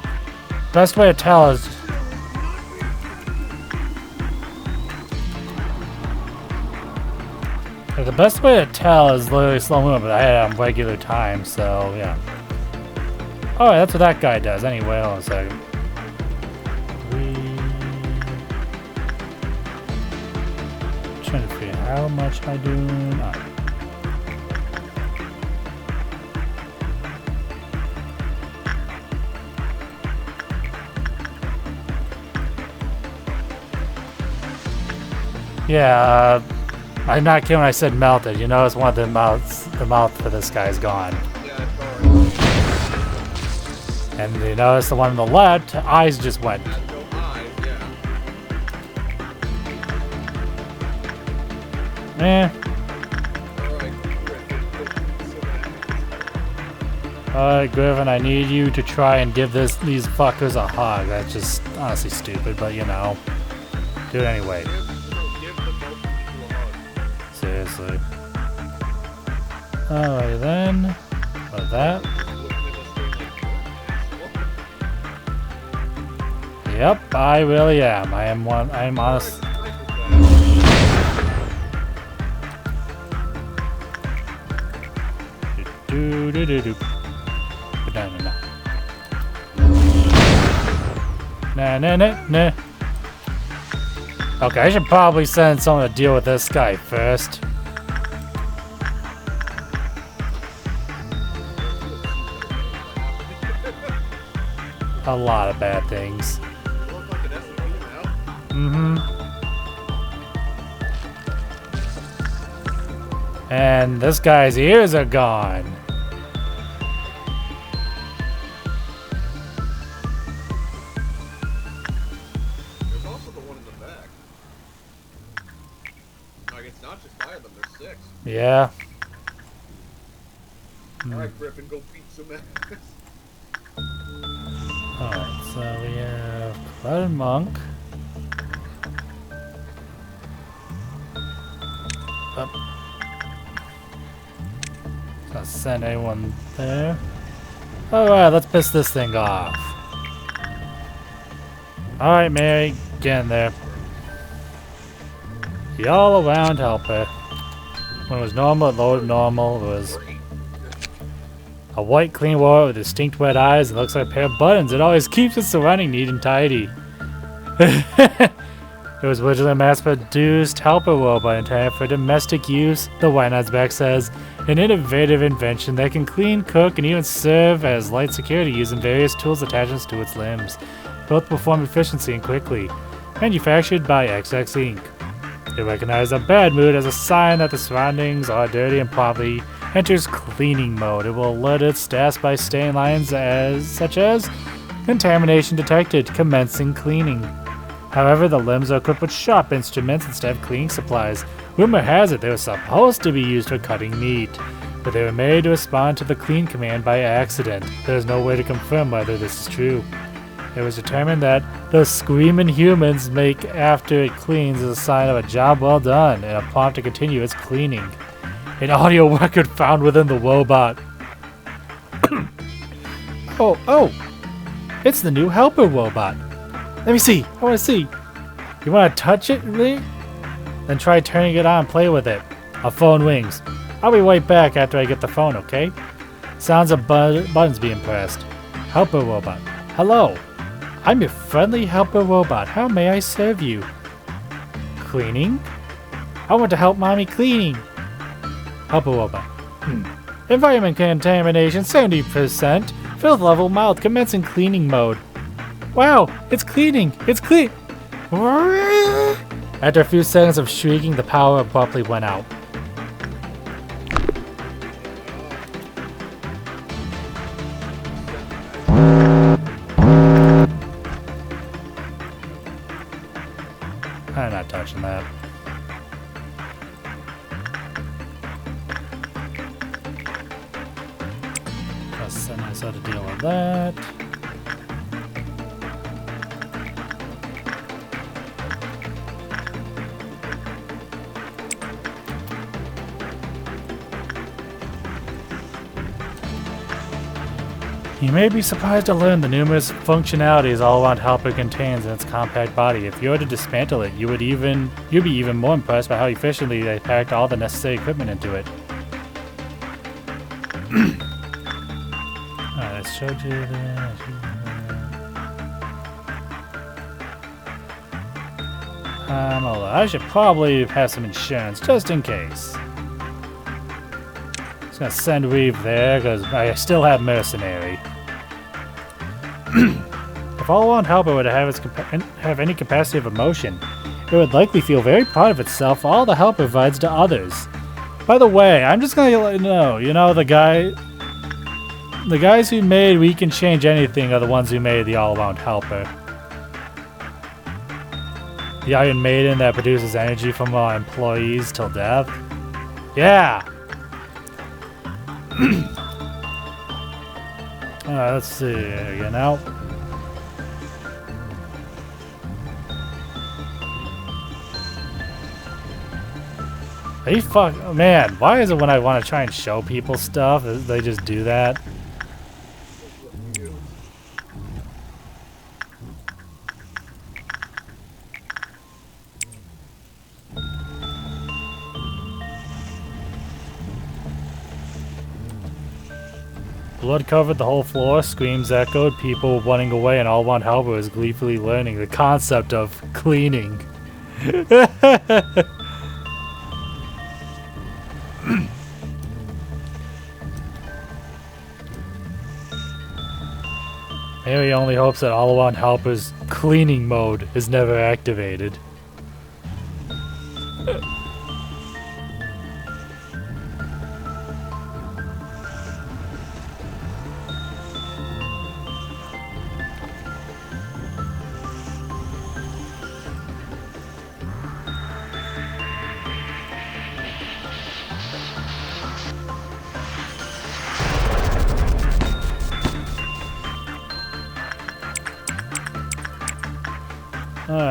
best way to tell is, The best way to tell is literally slow movement, but I had it on regular time, so yeah. Oh, that's what that guy does. Anyway, hold on a second. Trying to figure out how much I do. Oh. Yeah, I'm not kidding when I said melted. You notice one of the mouth for this guy's gone. Yeah, it's alright. And you notice the one on the left, eyes just went. Has no eyes, yeah. Eh. Alright, Alright, Griffin, I need you to try and give these fuckers a hug. That's just honestly stupid, but you know. Do it anyway. give the both people a hug. Seriously. Alright then. With that. Yep, I really am. I am honest. Do do do do. No, no, no. Nah, nah, nah, nah. Okay, I should probably send someone to deal with this guy first. A lot of bad things. Mm-hmm. And this guy's ears are gone. There's also the one in the back. Like, it's not just 5 of them, there's 6. Yeah. Alright, Griffin, go beat some ass. Alright, so we have Cloud Monk. Up. Let's send anyone there. Alright, let's piss this thing off. Alright, Mary, get in there. The all-around helper. When it was normal, it loaded normal. It was a white, clean wall with distinct red eyes. It looks like a pair of buttons. It always keeps its surrounding neat and tidy. It was originally a mass-produced helper robot intended for domestic use. The White Knight's back says, an innovative invention that can clean, cook, and even serve as light security using various tools attachments to its limbs. Both perform efficiently and quickly. Manufactured by XX Inc. It recognizes a bad mood as a sign that the surroundings are dirty and promptly enters cleaning mode. It will alert its staff by stain lines such as contamination detected, commencing cleaning. However, the limbs are equipped with sharp instruments instead of cleaning supplies. Rumor has it they were supposed to be used for cutting meat, but they were made to respond to the clean command by accident. There is no way to confirm whether this is true. It was determined that the screaming humans make after it cleans is a sign of a job well done and a prompt to continue its cleaning. An audio record found within the robot. Oh, it's the new helper robot. Let me see. I want to see. You want to touch it, really? Then try turning it on and play with it. A phone rings. I'll be right back after I get the phone, okay? Sounds of buttons being pressed. Helper robot. Hello. I'm your friendly helper robot. How may I serve you? Cleaning? I want to help mommy cleaning. Helper robot. Environment contamination 70%. Filth level mild. Commencing cleaning mode. Wow, it's cleaning! It's clean! After a few seconds of shrieking, the power abruptly went out. I'm not touching that. Let's send us how to deal with that. You may be surprised to learn the numerous functionalities All-Around Helper contains in its compact body. If you were to dismantle it, you'd be even more impressed by how efficiently they packed all the necessary equipment into it. Alright, I showed you that. I should probably have some insurance, just in case. Just gonna send Reeve there, because I still have Mercenary. If All-Around Helper were to have any capacity of emotion, it would likely feel very proud of itself for all the help it provides to others. By the way, I'm just gonna let you know, the guys who made We Can Change Anything are the ones who made the All-Around Helper. The Iron Maiden that produces energy from our employees till death. Yeah! Alright, let's see. Again out. Hey, fuck. Oh, man, why is it when I want to try and show people stuff, they just do that? Blood covered the whole floor, screams echoed, people running away, and All-Around Helper was gleefully learning the concept of cleaning. Harry only hopes that All-Around Helper's cleaning mode is never activated.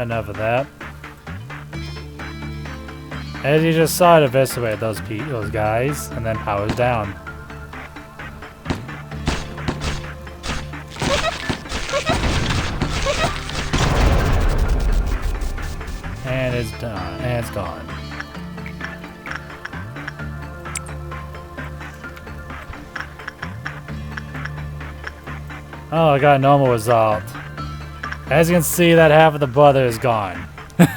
Enough of that. As you just saw, it eviscerated those guys, and then powers down. And it's done. And it's gone. Oh, I got a normal result. As you can see, that half of the brother is gone. Now I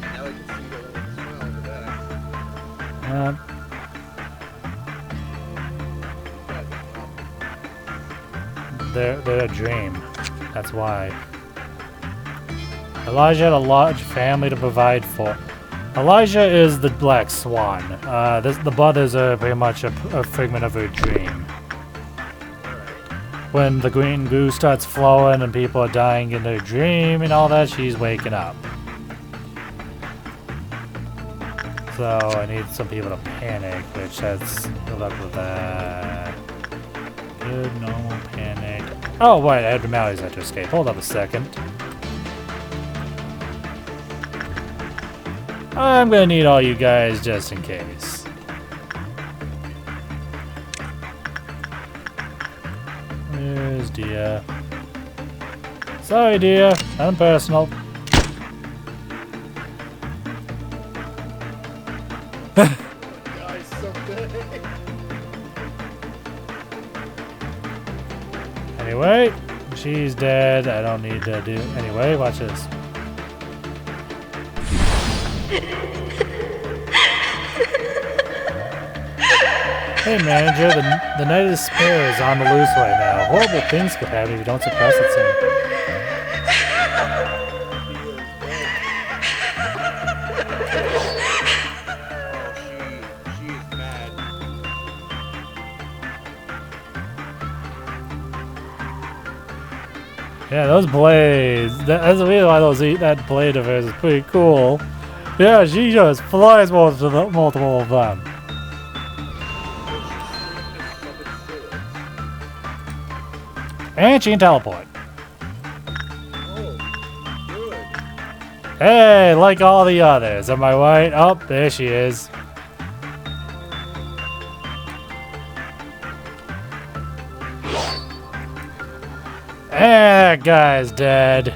can see the little smile on the back. They're a dream. That's why. Elijah had a large family to provide for. Elijah is the Black Swan. The brothers are pretty much a figment of her dream. When the green goo starts flowing and people are dying in their dream and all that, she's waking up. So I need some people to panic, which has good luck with that. Good, normal panic. Oh, wait, abnormalities had to escape. Hold up a second. I'm gonna need all you guys just in case. Where's Dia? Sorry, Dia. Nothing personal. Guys, someday. Anyway, she's dead. I don't need to do... Anyway, watch this. Hey manager, the Night of Despair is on the loose right now. Horrible things could happen if you don't suppress it soon. She is mad. Yeah, those blades. That's the reason why that blade of hers is pretty cool. Yeah, she just flies multiple of them. And she can teleport. Oh, good. Hey, like all the others, am I right? Oh, there she is. That guy's dead.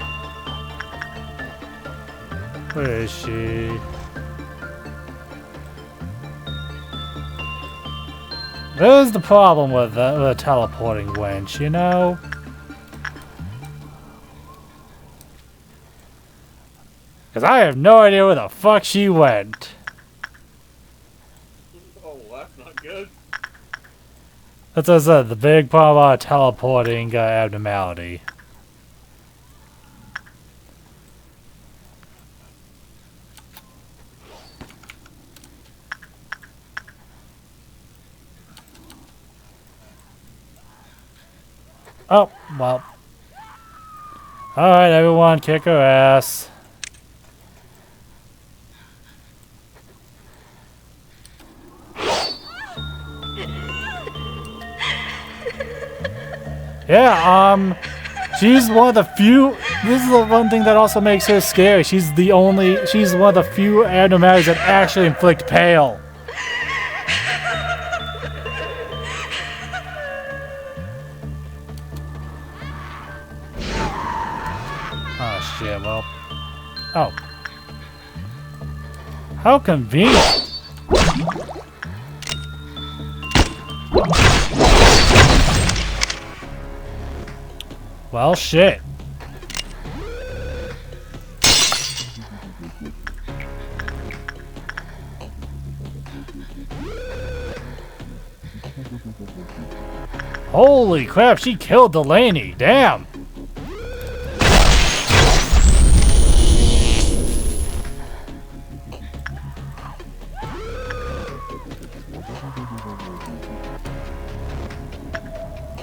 Where is she? There's the problem with the teleporting winch, you know? Because I have no idea where the fuck she went. Oh, that's not good. That's what I said, the big problem about teleporting abnormality. Oh, well. Alright, everyone, kick her ass. Yeah, she's one of the few. This is the one thing that also makes her scary. She's one of the few abnormalities that actually inflict pain. Oh shit, well. Oh. How convenient. Well, shit. Holy crap, she killed Delaney. Damn.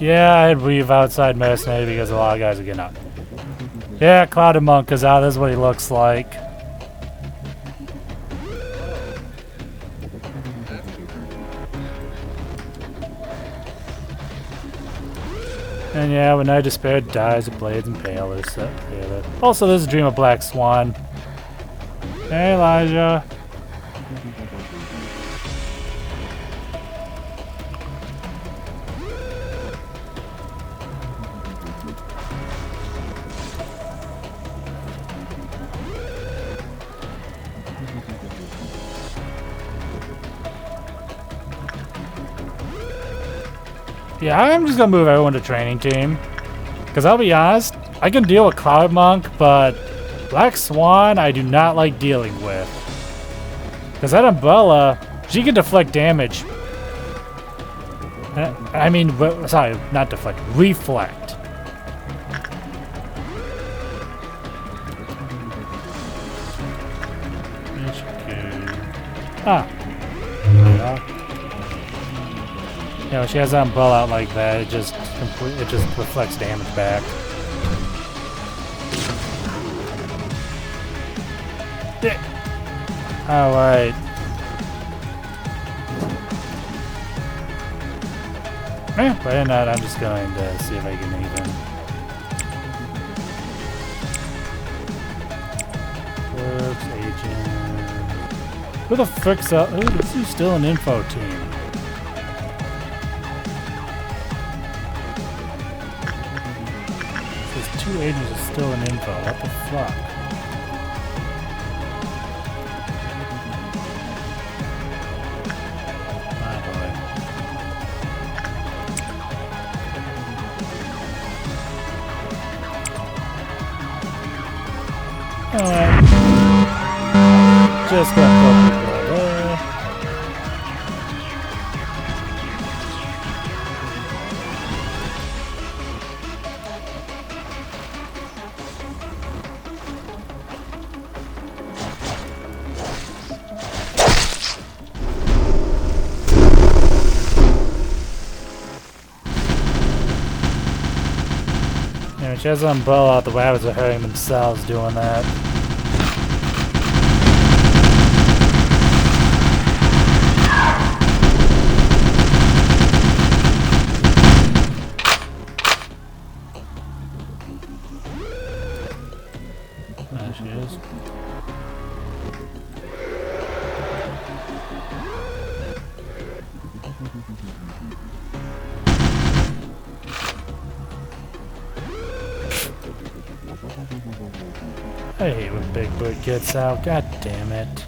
Yeah, I'd leave outside mercenary because a lot of guys are getting out. Yeah, Clouded Monk is out. This is what he looks like. And yeah, when Night Despair dies, it blades and pale. Also, there's a Dream of Black Swan. Hey, Elijah. Yeah, I'm just gonna move everyone to training team. Because I'll be honest, I can deal with Cloud Monk, but Black Swan I do not like dealing with. Because that umbrella, she can deflect damage. I mean, sorry, not deflect, reflect. Ah. Yeah, when she has that umbrella out like that, it just reflects damage back. Alright. Why not? I'm just going to see if I can even. Works, agent. Who the frick's up? Who's still an info team? Two agents are still in info. What the fuck? My boy. Alright. Just got focused on there. She has an umbrella out, the rabbits are hurting themselves doing that. There she is. I hate when Big Bird gets out. God damn it.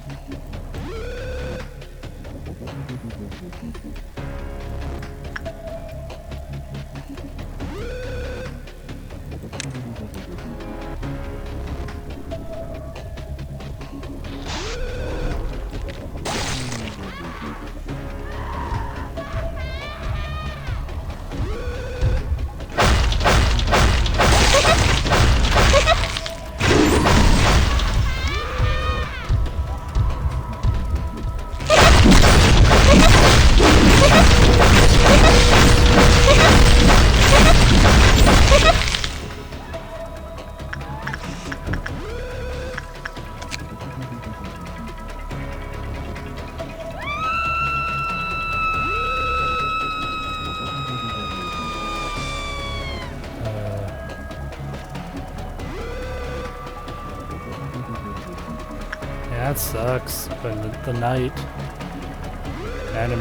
That sucks. But the night. An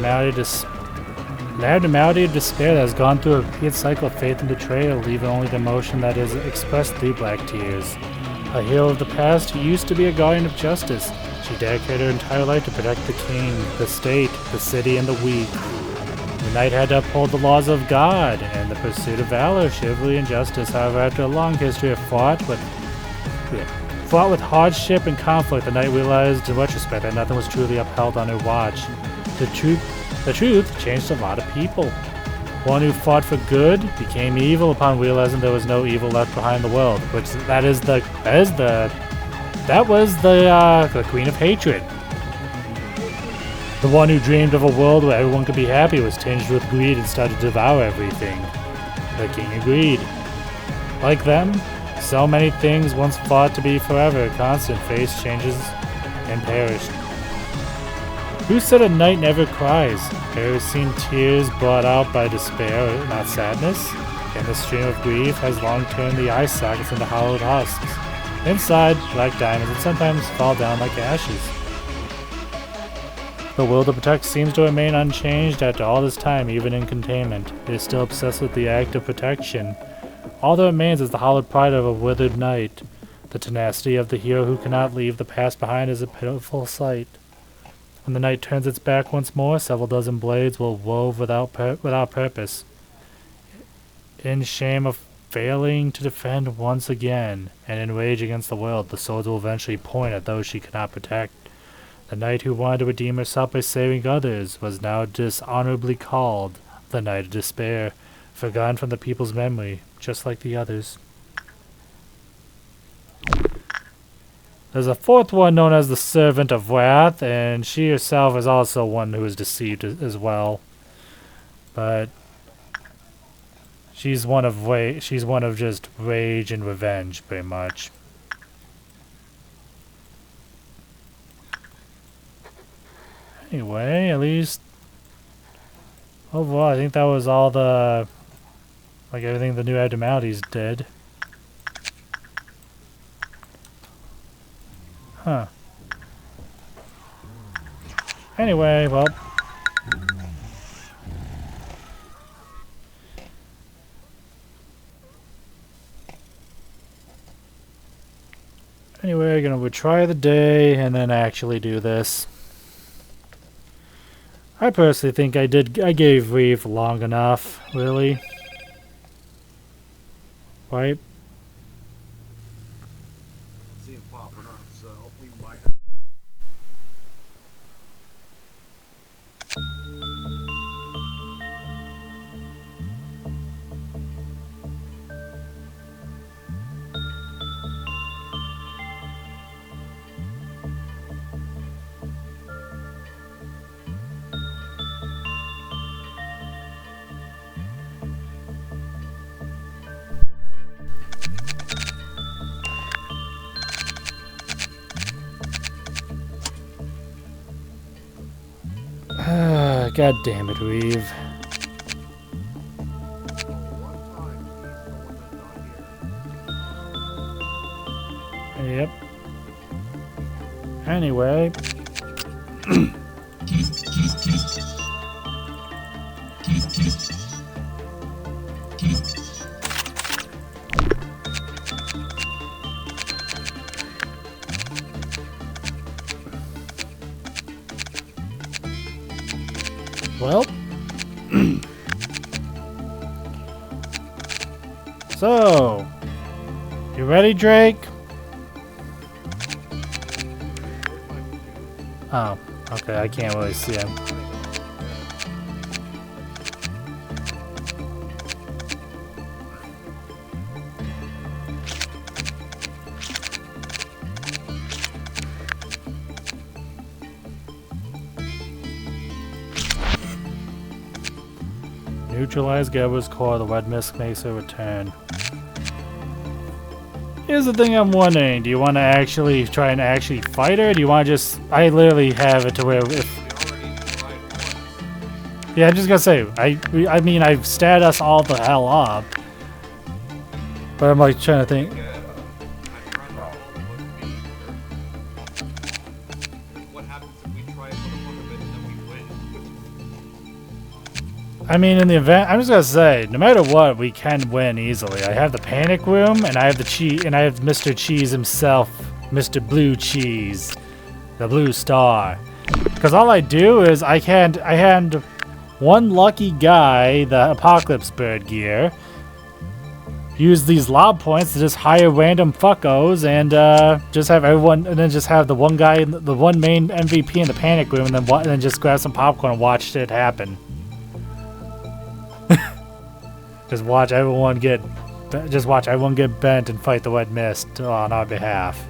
abnormality of despair that has gone through a repeated cycle of faith and betrayal, leaving only the emotion that is expressed through black tears. A hero of the past who used to be a guardian of justice, she dedicated her entire life to protect the king, the state, the city, and the weak. The knight had to uphold the laws of God and the pursuit of valor, chivalry, and justice. However, after a long history of fought with hardship and conflict, the knight realized in retrospect that nothing was truly upheld on her watch. The truth changed a lot of people. One who fought for good became evil upon realizing there was no evil left behind in the world. That was the Queen of Hatred. The one who dreamed of a world where everyone could be happy was tinged with greed and started to devour everything. The king agreed. Like them, so many things once thought to be forever, constant face changes and perished. Who said a knight never cries? Have you seen tears brought out by despair, not sadness? And the stream of grief has long turned the eye sockets into hollowed husks. Inside, black diamonds that sometimes fall down like ashes. The will to protect seems to remain unchanged after all this time, even in containment. It is still obsessed with the act of protection. All that remains is the hollowed pride of a withered knight. The tenacity of the hero who cannot leave the past behind is a pitiful sight. When the knight turns its back once more, several dozen blades will wove without purpose. In shame of failing to defend once again, and in rage against the world, the swords will eventually point at those she cannot protect. The knight who wanted to redeem herself by saving others was now dishonorably called the Knight of Despair, forgotten from the people's memory, just like the others. There's a fourth one known as the Servant of Wrath, and she herself is also one who is deceived as well. But she's one of just rage and revenge, pretty much. Anyway, at least overall, I think that was all everything the new abnormalities did. Huh. Anyway, well. Anyway, we're gonna retry the day and then actually do this. I personally think I gave Reeve long enough, really. Right? See him popping up, so we might. God damn it, Reeve. Yep. Anyway. Well. So, you ready, Drake? Oh, okay, I can't really see him. Neutralize Gebura's core, the red mist makes a return. Here's the thing I'm wondering, do you want to actually try and actually fight her, or do you want to just... I literally have it to where if... Yeah, I'm just gonna say, I mean, I've stat us all the hell up. But I'm like trying to think... What happens if we try it for the fun of it and then we win? I mean, in the event, I'm just gonna say, no matter what, we can win easily. I have the panic room, and I have the cheese, and I have Mr. Cheese himself, Mr. Blue Cheese, the Blue Star. Because all I do is I hand one lucky guy the Apocalypse Bird gear, use these lob points to just hire random fuckos, and just have everyone, and then just have the one guy, the one main MVP in the panic room, and then just grab some popcorn and watch it happen. Just watch everyone get bent and fight the Red Mist on our behalf.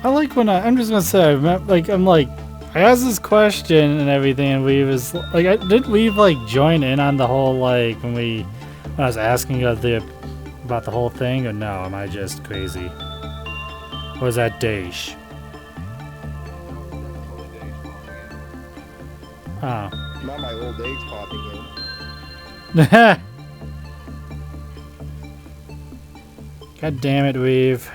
I like when I'm just gonna say, I asked this question and everything, and we was like, did we like join in on the whole like when I was asking about the whole thing, or no? Am I just crazy? Or was that Daesh? Oh. Not my old age popping in. God damn it, Weave.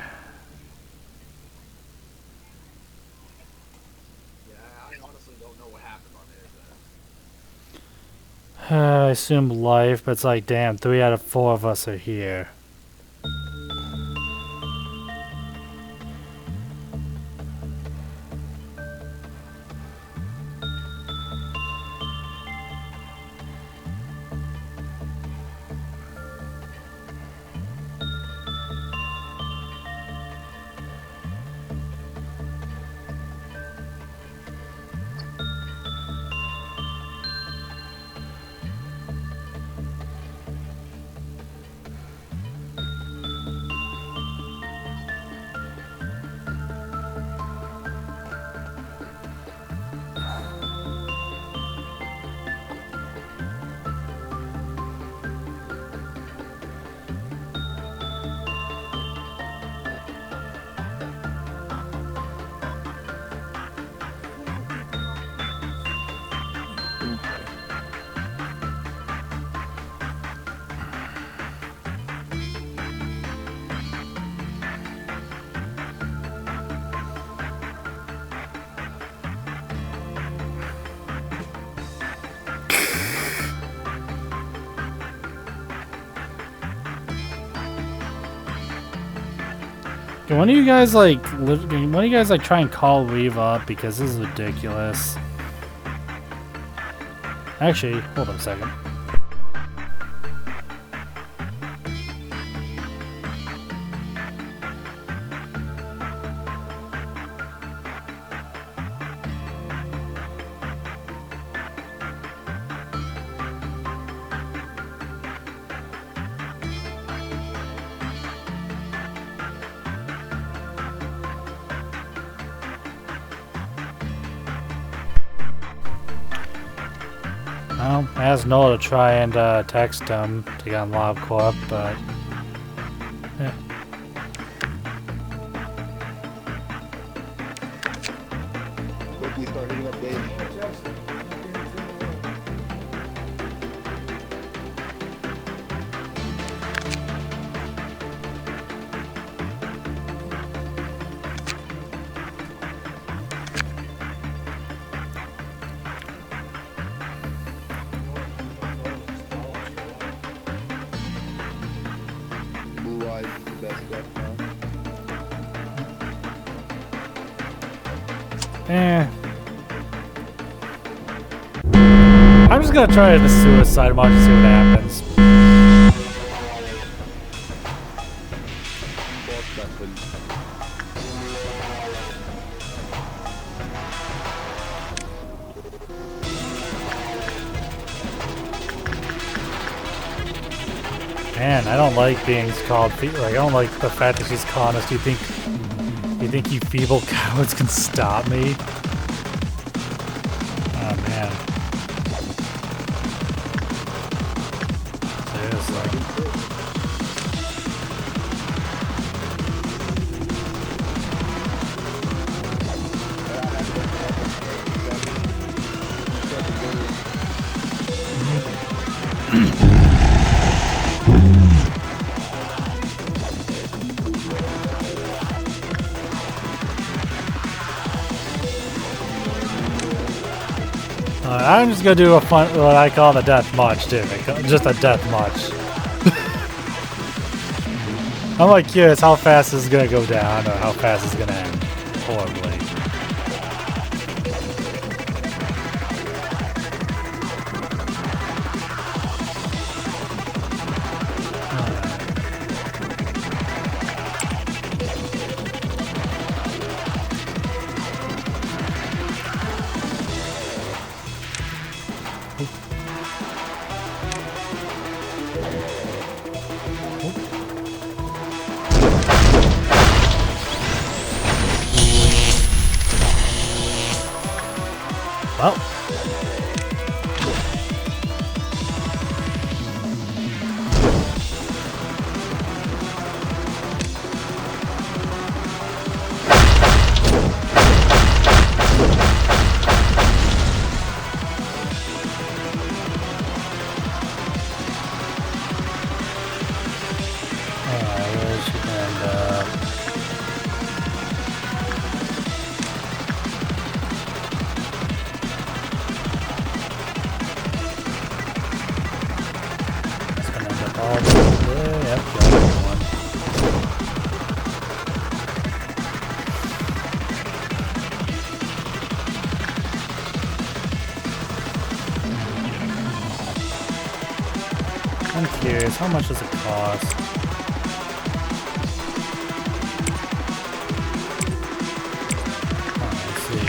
I assume life, but it's like, damn, 3 out of 4 of us are here. Can one of you guys try and call Weave up, because this is ridiculous. Actually, hold on a second. Well, I asked Noel to try and text him to get on LobCorp, but... Yeah. Quickly start hitting up Dave. Blue eyes is the best bet now. I'm just gonna try the suicide watch and see what happens. Man, I don't like being called like I don't like the fact that she's calling us. Do you think you feeble cowards can stop me? Oh man. Seriously. I'm just gonna do a fun, what I call the death march, too. Just a death march. I'm like curious how fast this is gonna go down or how fast it's gonna end. Horribly. Well. Where should we end up? All the way. Yep, got one. I'm curious, how much does it cost? Oh, let's see.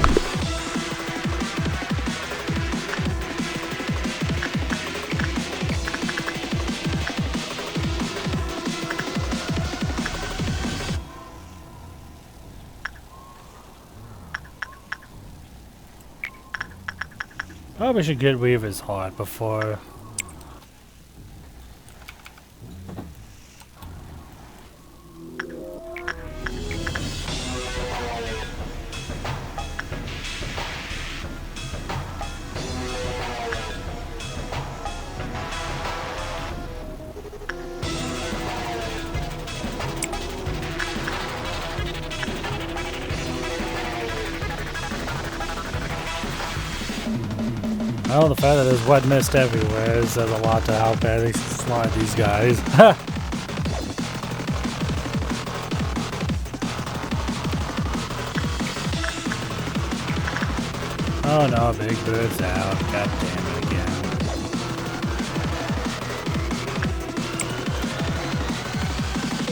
Probably should get Weaver's Heart before. Well, the fact that there's wet mist everywhere says a lot to how bad they slide these guys. Oh no, Big Bird's out. God damn it again.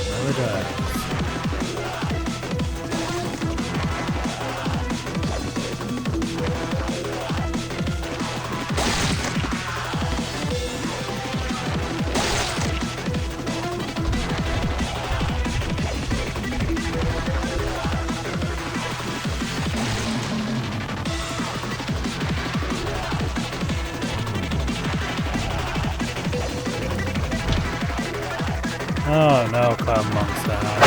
Really does. Oh no, Cloud Monk's down.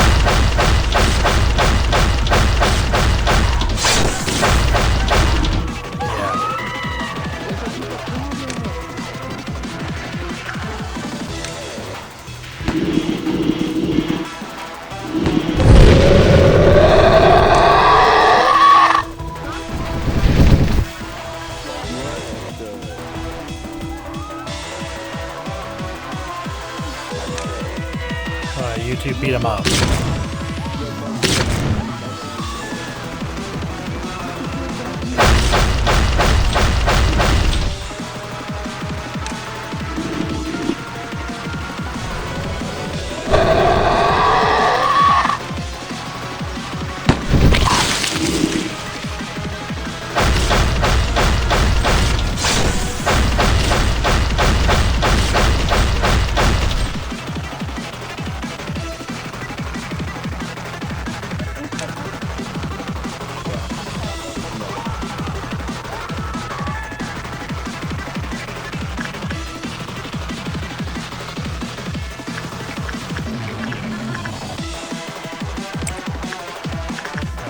You two beat him up.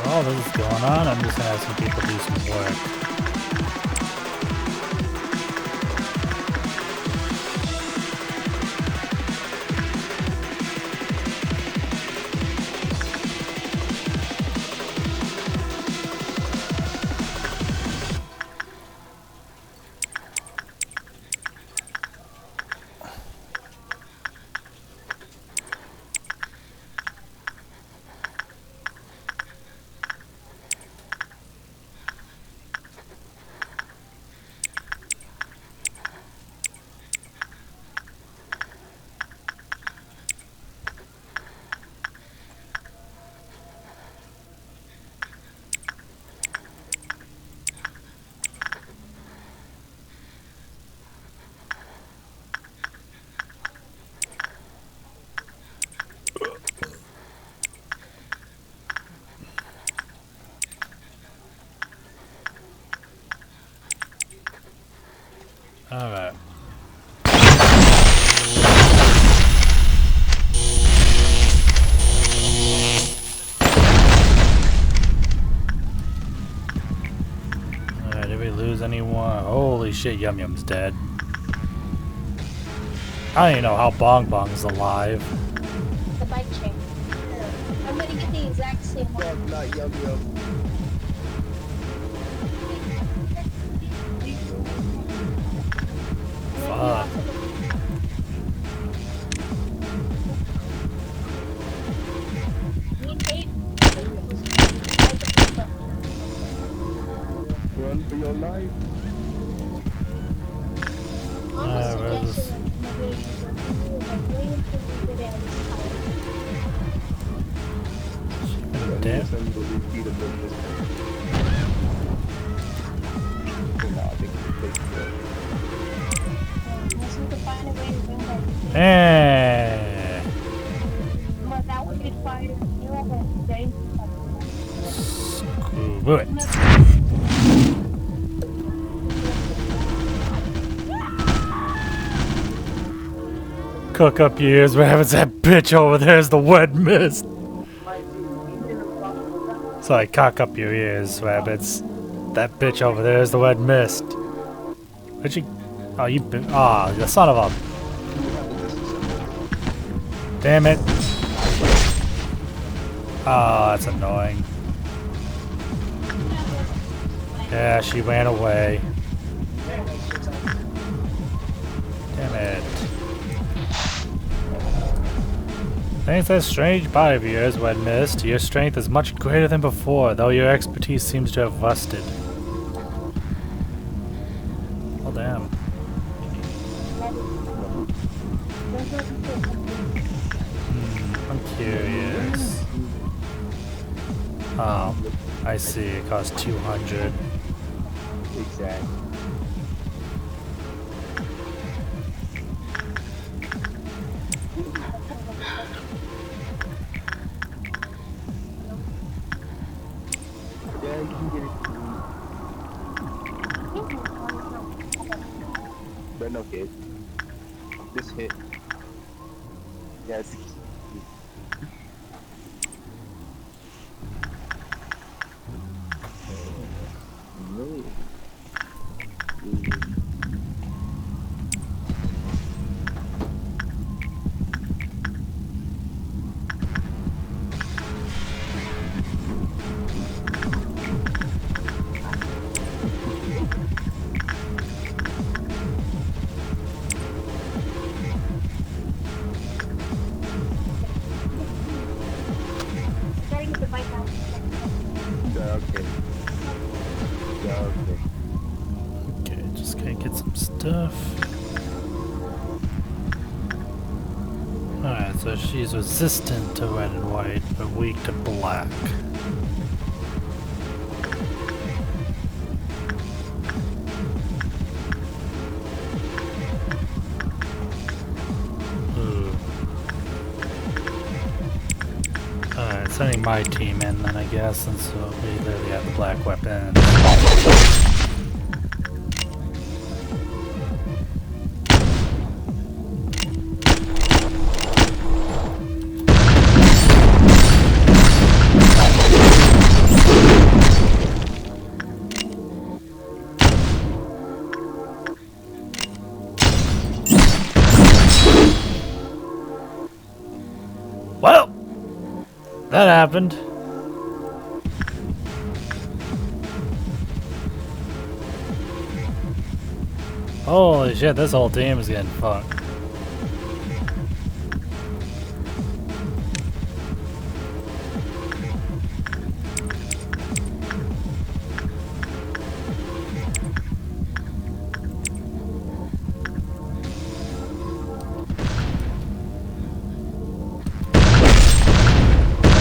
While this is going on, I'm just gonna have some people do some work. Alright. Alright, did we lose anyone? Holy shit, Yum Yum's dead. I don't even know how Bong Bong's alive. The bike chain. I'm gonna get the exact same one. Not Yum Yum. Fuck. Run for your life. Damn. Eh. Screw it. Cook up your ears, rabbits. That bitch over there is the wet mist. Sorry, cock up your ears, rabbits. That bitch over there is the wet mist. Where'd you? Oh, you. Ah, the son of a. Damn it. Ah, that's annoying. Yeah, she ran away. Damn it. Thanks to that strange body of yours, Wet Mist, your strength is much greater than before, though your expertise seems to have rusted. Oh, damn. I'm curious. Oh, I see. It costs 200. Exactly. Yeah, you can get it. But no hit. This hit. Yes. get some stuff. Alright, so she's resistant to red and white, but weak to black. Alright, sending my team in then, I guess, since we literally have the black weapon. Well, that happened. Holy shit, this whole team is getting fucked.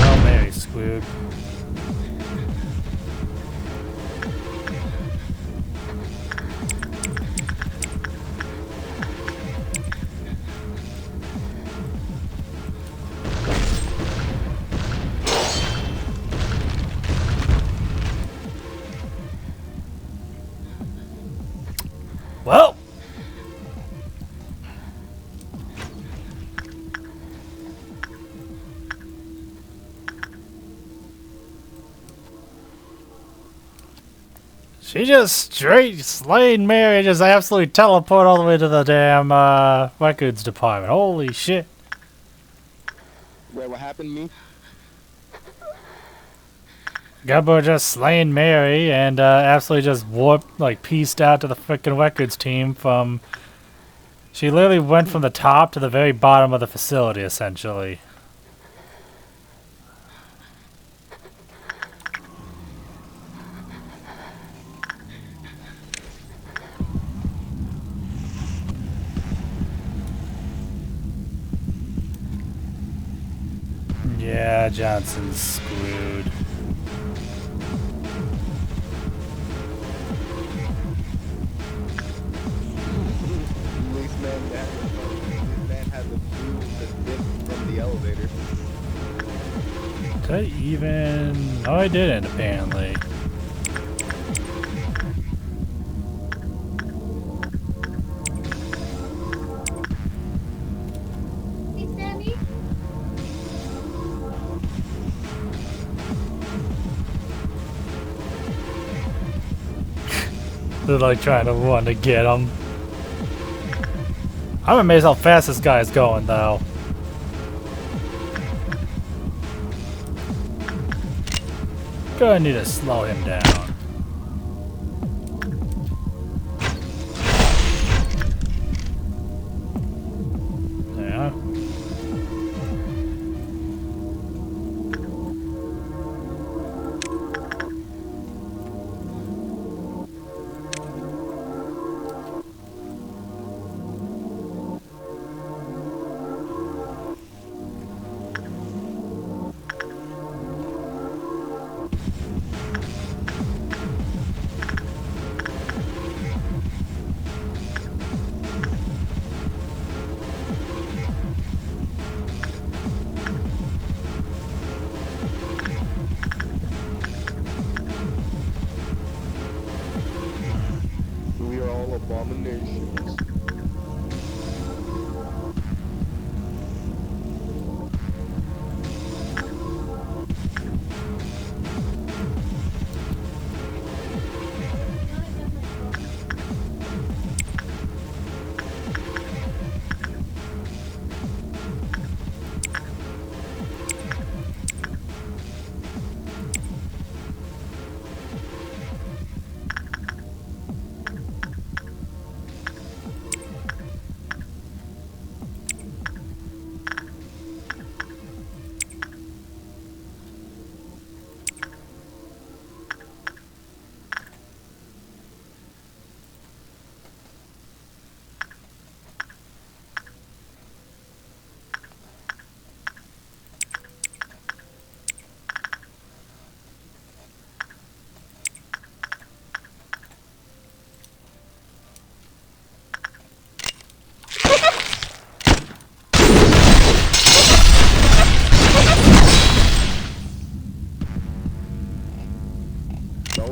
Oh, Mary screwed. Well, she just straight slayed Mary, just absolutely teleport all the way to the damn records department. Holy shit. Wait, what happened to me? Gebura just slaying Mary and absolutely just warped, like, pieced out to the frickin' records team from... She literally went from the top to the very bottom of the facility, essentially. Yeah, Johnson's screwed. This man had the dip from the elevator. Did I even... Oh, I didn't, apparently. Hey, Sammy. They're like trying to run to get him. I'm amazed how fast this guy is going, though. Gonna need to slow him down. Yeah. We are all abominations.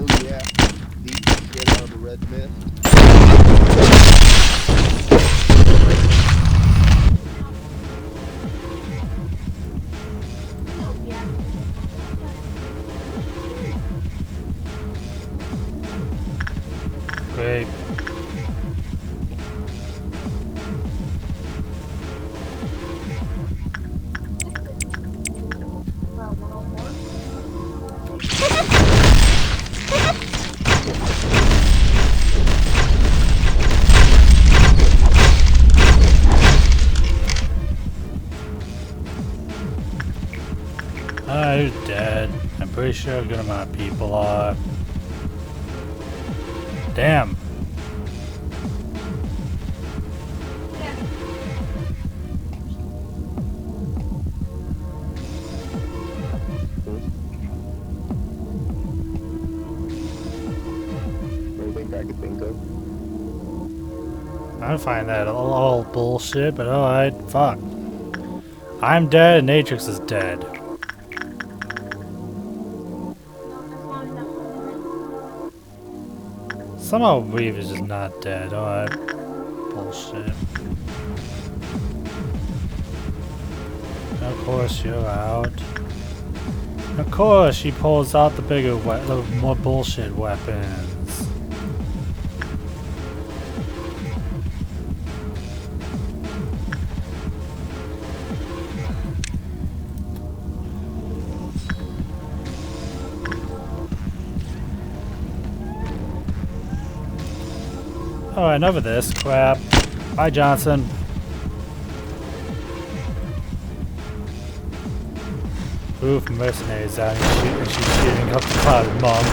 Oh yeah, beat the shit out of the red mist. No, yeah. Great. Who's dead? I'm pretty sure a good amount of people are. Damn. Anything I could think of. I find that all bullshit, but alright, fuck. I'm dead and Natrix is dead. Somehow Weave is just not dead, alright. Bullshit. Of course you're out. Of course she pulls out the bigger, the more bullshit weapons. Alright, enough of this crap. Bye, Johnson. Oof, mercenaries out and she's shooting up the cloud mom.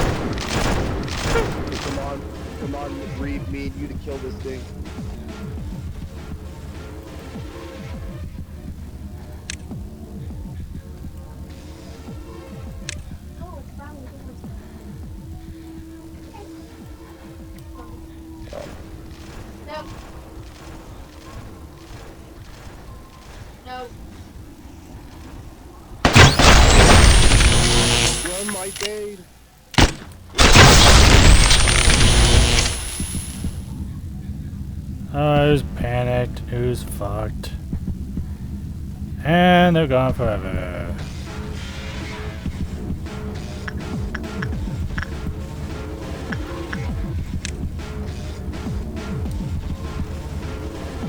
Come on, Reeve, me and you to kill this thing. Oh, it's probably Nope. Nope. Run, my Dade. Who's panicked? Who's fucked? And they're gone forever.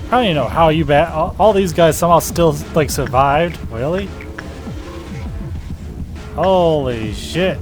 I don't even know how you all these guys somehow still like survived. Really? Holy shit.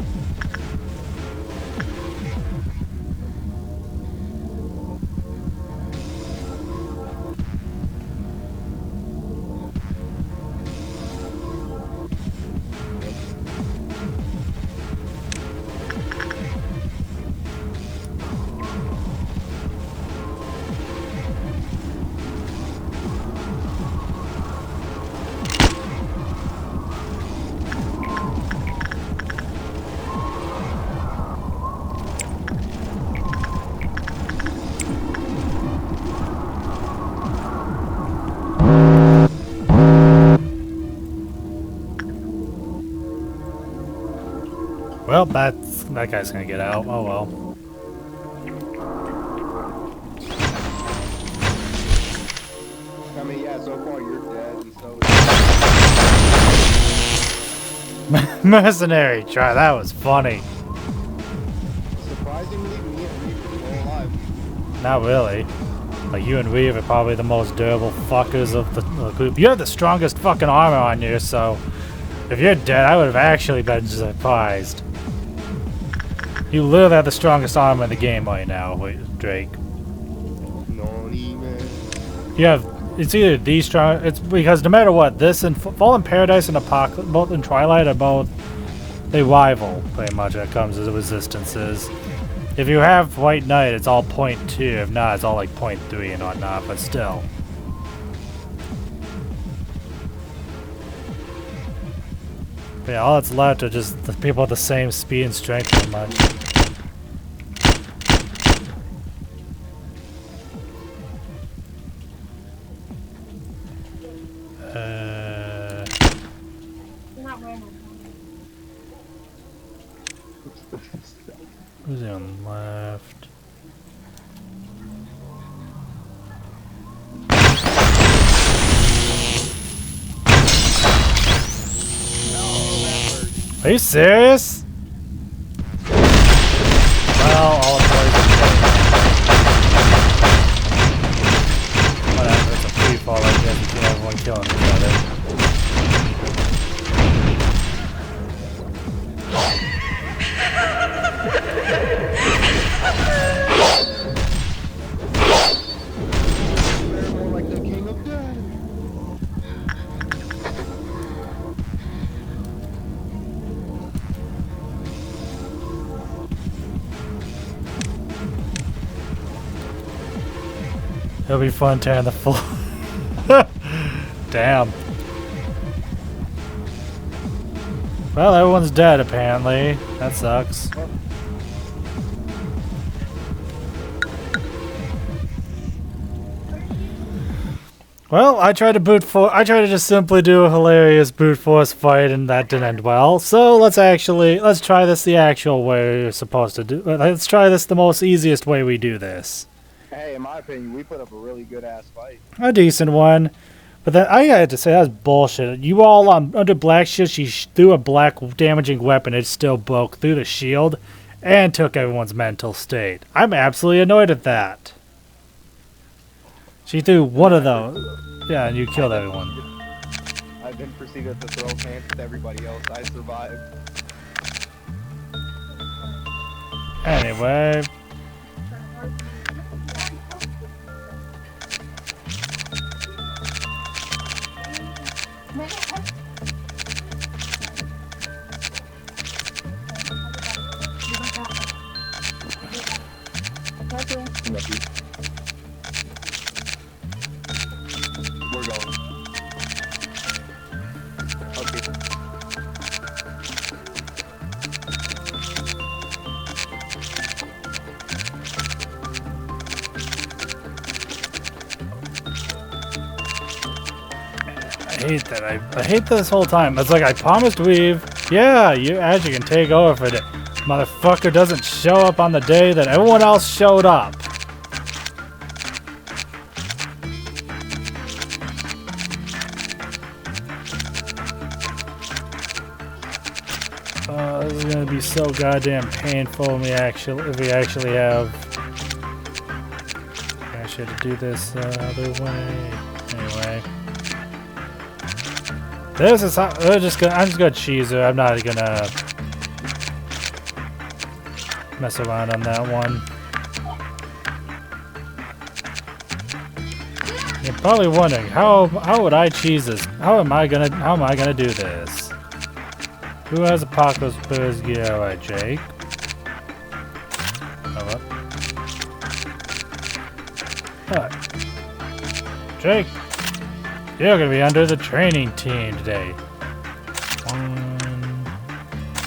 Well, that guy's gonna get out. Oh well. I mean, yeah, so far you're dead, and so is Mercenary try. That was funny. surprisingly, me and Reeve are still alive. Not really. Like you and Weave are probably the most durable fuckers of the group. You have the strongest fucking armor on you, so if you're dead, I would have actually been surprised. You literally have the strongest armor in the game right now, Drake. Not even. You have. It's either the strong. It's because no matter what, this and Fallen Paradise and Apocalypse, both in Twilight, are both they rival pretty much when it comes to the resistances. If you have White Knight, it's all 0.2. If not, it's all like 0.3 and whatnot. But still. But yeah, all that's left are just the people with the same speed and strength pretty much. Not random. Who's on left? Are you serious? Well, all employees are dead. Whatever, it's a free fall, I guess. You see everyone killing each other. They're more like the king of death. It'll be fun tearing the floor. Damn. Well, everyone's dead apparently. That sucks. Well, I tried to just simply do a hilarious brute force fight, and that didn't end well. So let's try this the actual way we're supposed to do. Let's try this the most easiest way we do this. Hey, in my opinion, we put up a really good ass fight. A decent one. But then I had to say that's bullshit. You all under Black Shield, she threw a black damaging weapon. It still broke through the shield and took everyone's mental state. I'm absolutely annoyed at that. She threw one of those. Yeah, and you killed everyone. I've been proceeded to throw hands with everybody else. I survived. Anyway. We're going. Okay. I hate that. I hate this whole time. It's like I promised Weave. Yeah, you actually can take over for it. Motherfucker doesn't show up on the day that everyone else showed up. This is gonna be so goddamn painful when if we actually have. I should do this other way. Anyway. I'm just gonna cheese her. I'm not gonna mess around on that one. You're probably wondering how would I cheese this? How am I gonna do this? Who has Apocalypse Spurs gear? Alright, Jake. Alright. Jake, you're gonna be under the training team today. 1,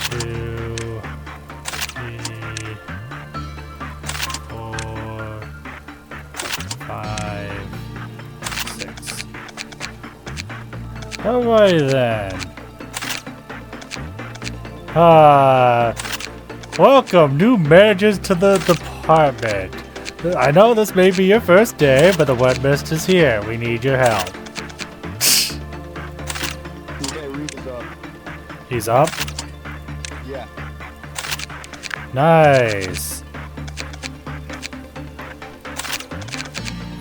2, 3, 4, 5, 6. Alright then. Welcome, new managers to the department. I know this may be your first day, but the wet mist is here. We need your help. Okay, Reed is up. He's up? Yeah. Nice.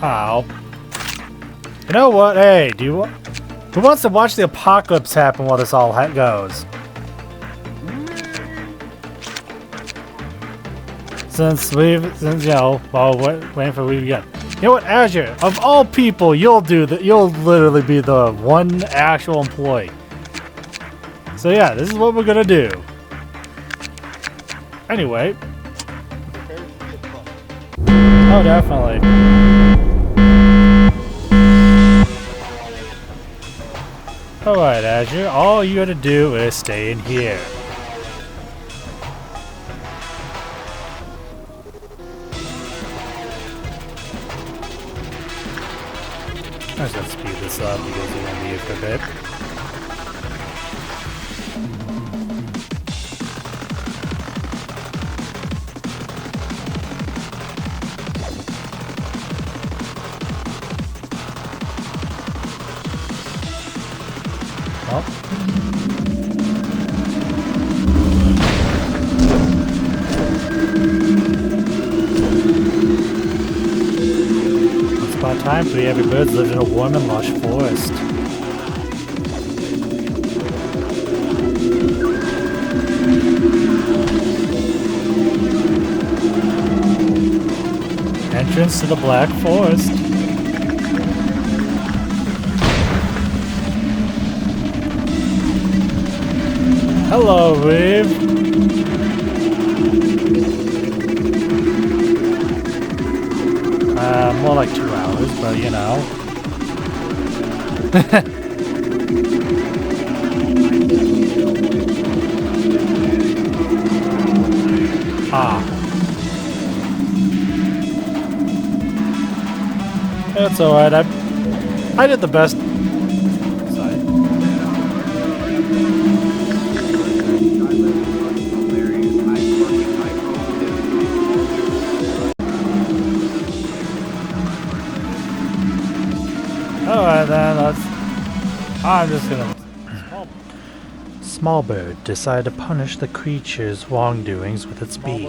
Ow. You know what? Hey, who wants to watch the apocalypse happen while this all goes? Since you know, while waiting for we again. You know what, Azure? Of all people, you'll literally be the one actual employee. So yeah, this is what we're gonna do. Anyway. Oh, definitely. Alright, Azure, all you gotta do is stay in here. I'm just gonna speed this up because we're gonna need it for a bit. time, 3 angry birds lived in a warm and lush forest. Entrance to the Black Forest. Hello, Reeve. More like 2 hours, but you know. Ah. It's alright. I did the best. Sorry. Alright then, I'm just gonna... Small bird decided to punish the creature's wrongdoings with its beak.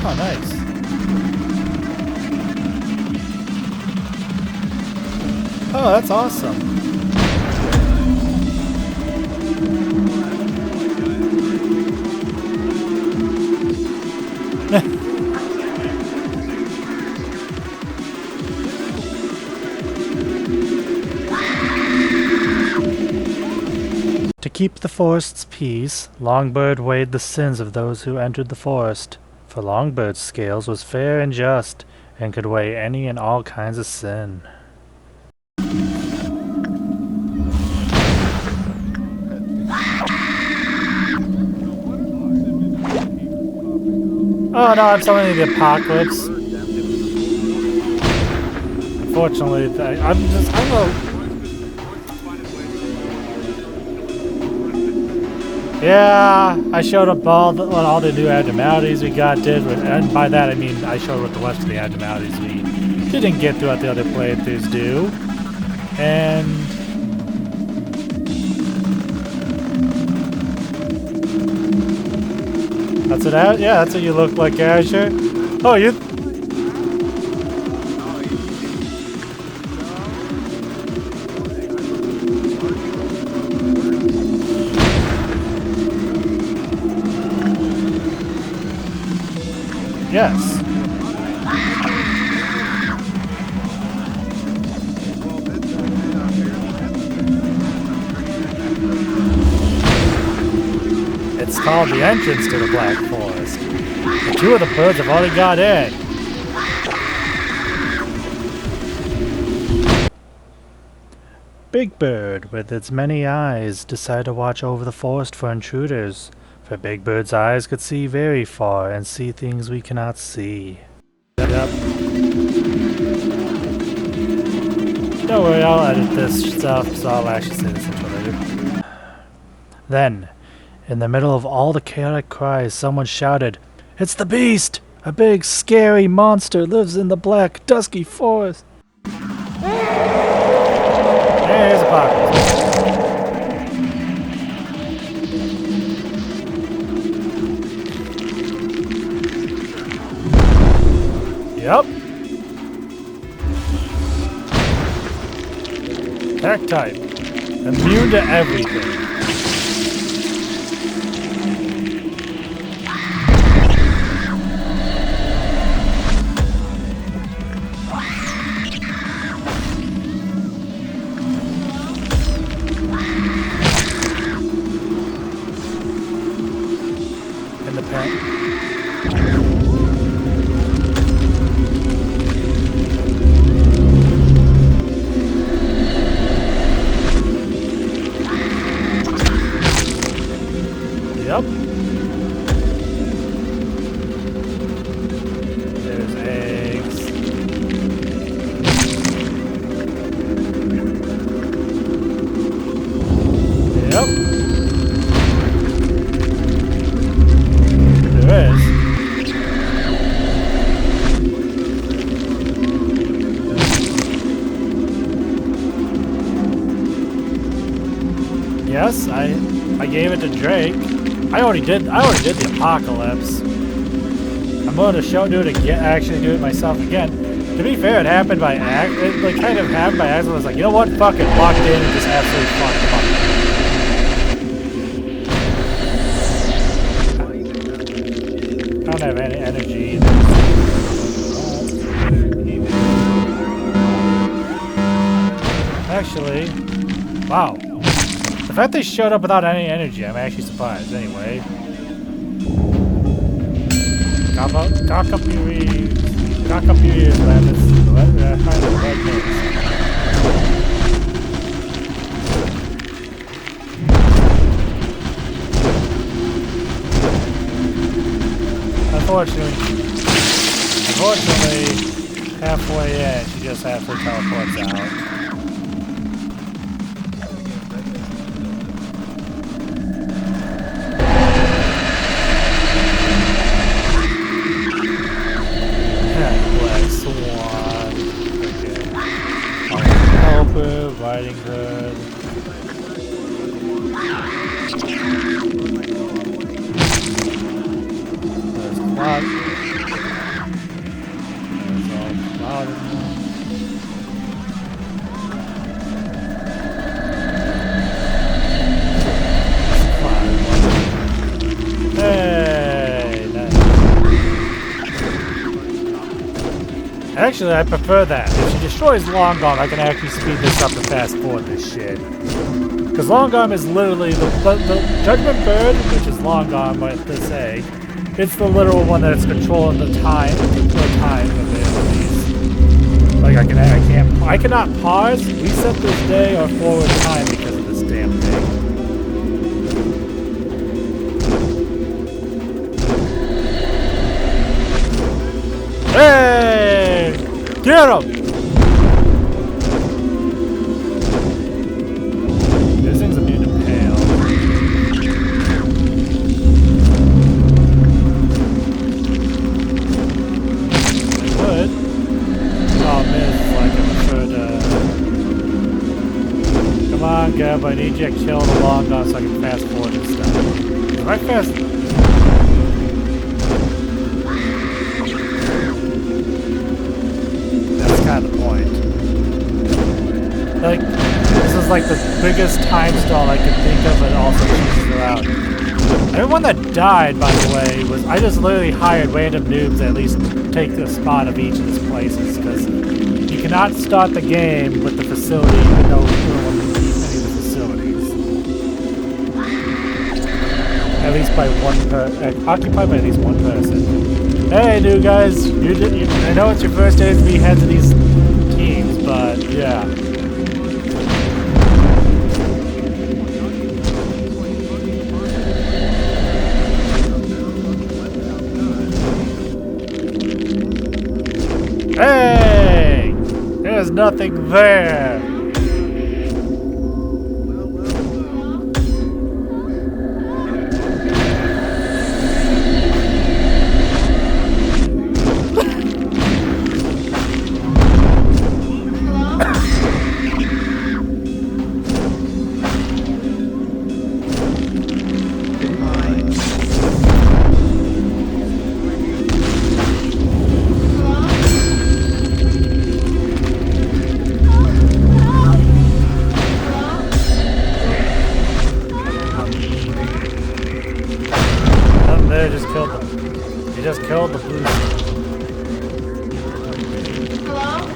Oh, nice. Oh, that's awesome. To keep the forest's peace, Longbird weighed the sins of those who entered the forest. For Longbird's scales was fair and just, and could weigh any and all kinds of sin. Oh no, I'm summoning the apocalypse. Unfortunately, I'm a... Yeah, I showed up all the new abnormalities we got and by that I mean I showed what the rest of the abnormalities we didn't get throughout the other playthroughs do. And... That's it out? Yeah, that's what you look like, Azure. Oh, you... Yes. It's called the entrance to the Black Forest. And 2 of the birds have already got in. Big Bird, with its many eyes, decided to watch over the forest for intruders. For Big Bird's eyes could see very far and see things we cannot see. Yep. Don't worry, I'll edit this stuff, so I'll actually say this intro later. Then, in the middle of all the chaotic cries, someone shouted, "It's the Beast! A big, scary monster lives in the black, dusky forest!" There's a pocket. Yep. Tech type. Immune to everything. In the pen. us. I gave it to Drake. I already did the apocalypse. I'm going to do it again. Actually, do it myself again. To be fair, it happened by accident. It like kind of happened by accident. I was like, you know what? Fuck it. Walked in and just absolutely fucked them up. I don't have any energy either. Actually, wow. The fact they showed up without any energy, I'm actually surprised. Anyway. Kakapuri Landis. Unfortunately, halfway in, she just halfway teleports out. Riding Hood. There's Cloud. There's all Cloud in there. Hey, nice. Actually, I prefer that. If she destroys Long Gone, I can actually speed this up and fast forward this shit. Because Long Gone is literally the Judgment Bird, which is Long Gone with this egg. It's the literal one that's controlling the time of abilities. Like I cannot pause, reset this day, or forward time because of this damn thing. Hey! Get him! This thing's immune to pale. It would. Problem is, like, I'm afraid, come on, Geb, I need you to kill the Long Gone so I can fast forward and stuff. If I fast... Kind of the point. Like, this is like the biggest time stall I could think of, and also cheeses her out. Everyone that died, by the way, was I just literally hired random noobs to at least take the spot of each of these places, because you cannot start the game with the facility even though no one can keep any of the facilities. At least by occupied by at least one person. Hey, new guys! I know it's your first day to be heads of these teams, but yeah. Hey! There's nothing there! He just killed the blue. Hello?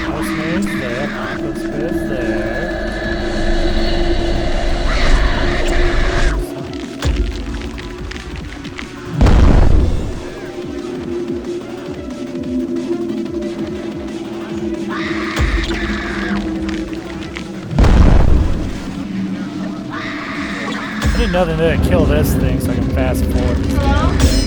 Housemaids there, Pockets is there. I need nothing there to kill this thing so I can fast forward this damn thing.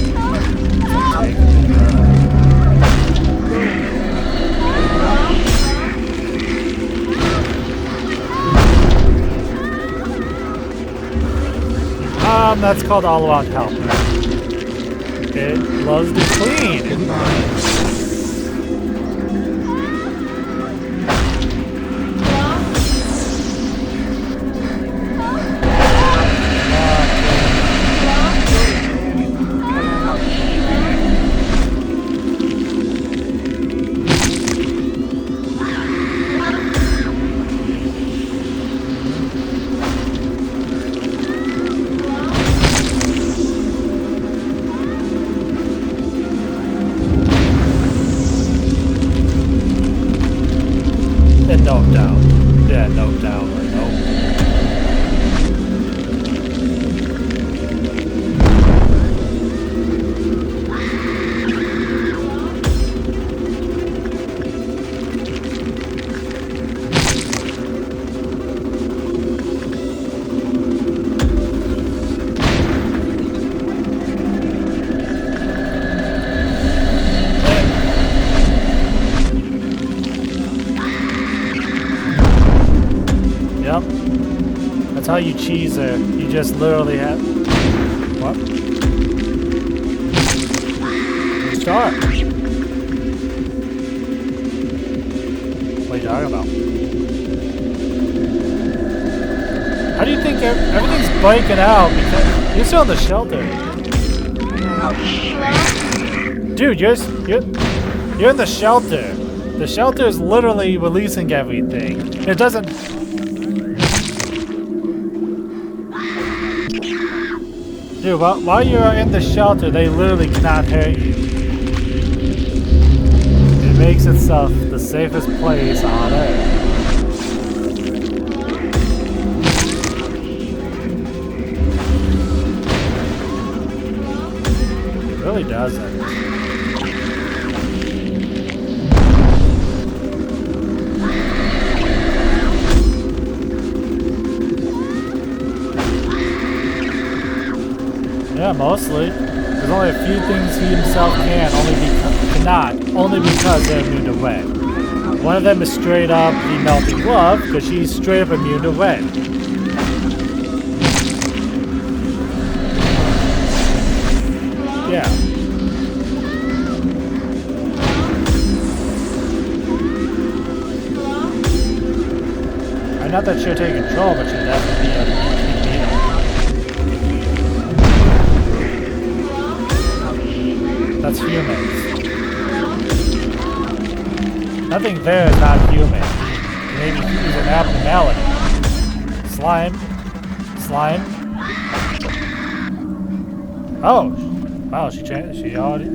That's called all-out help. it loves to clean. And no doubt. Yeah, no doubt. No. Yep. That's how you cheese her. You just literally have. What? Start. What are you talking about? How do you think everything's breaking out? Because you're still in the shelter. Dude, you're in the shelter. The shelter is literally releasing everything. It doesn't. Dude, while you're in the shelter, they literally cannot hurt you. It makes itself the safest place on Earth. It really doesn't. Yeah, mostly. There's only a few things he himself cannot, only because they're immune to red. One of them is straight up the melting glove, because she's straight up immune to red. Yeah. Not that she'll take control, but she'll definitely That's humans. Nothing there is not human. Maybe he's an abnormality. Slime. Slime. Oh. Wow, she already...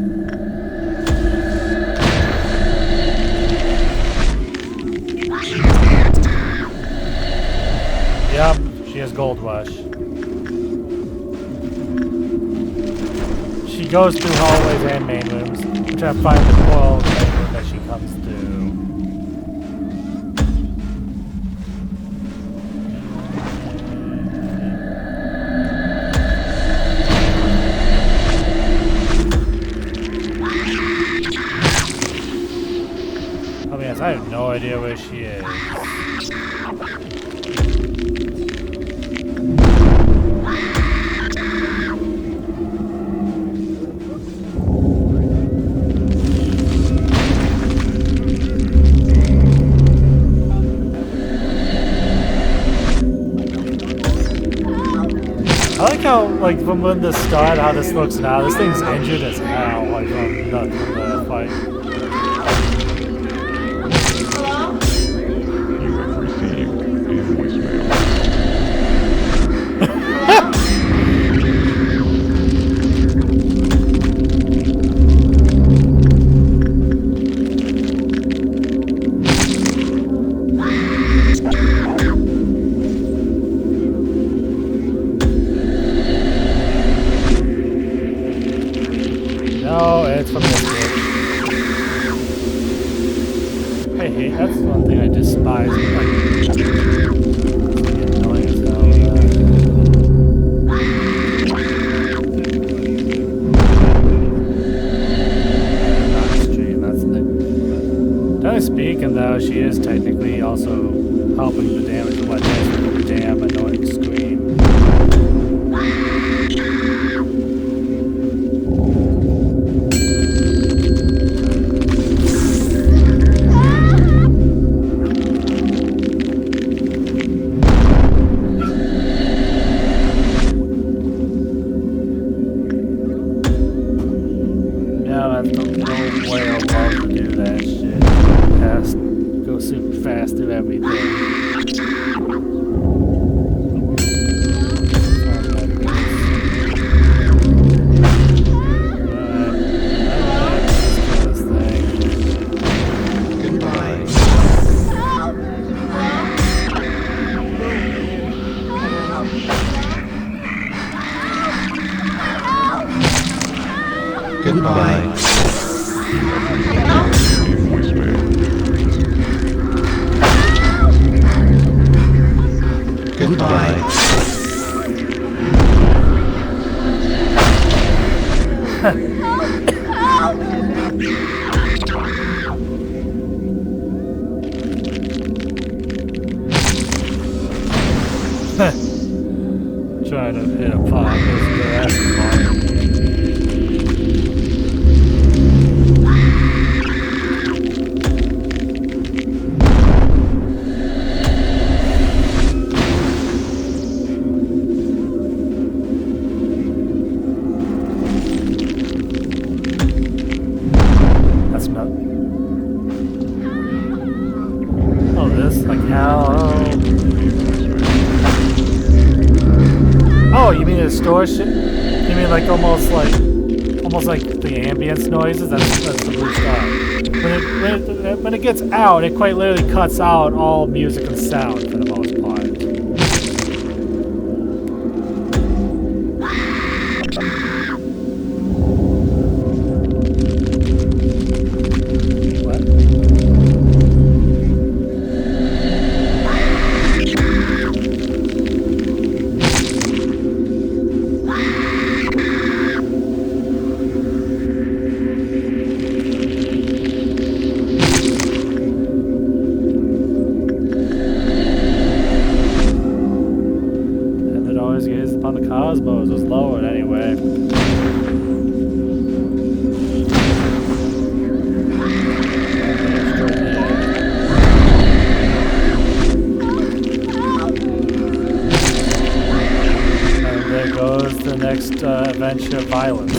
Yep, she has Gold Rush. She goes through hallways and main rooms, trying to find the portal that she comes to. I mean, I have no idea where she is. I like how, like, from when the start, how this looks now. This thing's injured as hell, like, from the fight. You have received a voicemail. No, it's from this bitch. I hate, that's one thing I despise. Like, annoying as hell. Not extreme, that's the thing. Technically speaking, though, she is technically also helping the damage of what is with the damn annoying scream. go super fast through everything. Goodbye. Voicemail. Goodbye. Trying to hit a pop. That's the pop. That's not. Oh, this? Like how? Oh, you mean the store shit? You mean like almost like the ambience noises? That's the blue stuff. When it gets out, it quite literally cuts out all music and sound for the most part. On the Cosmos was lowered anyway. And there goes the next adventure of violence.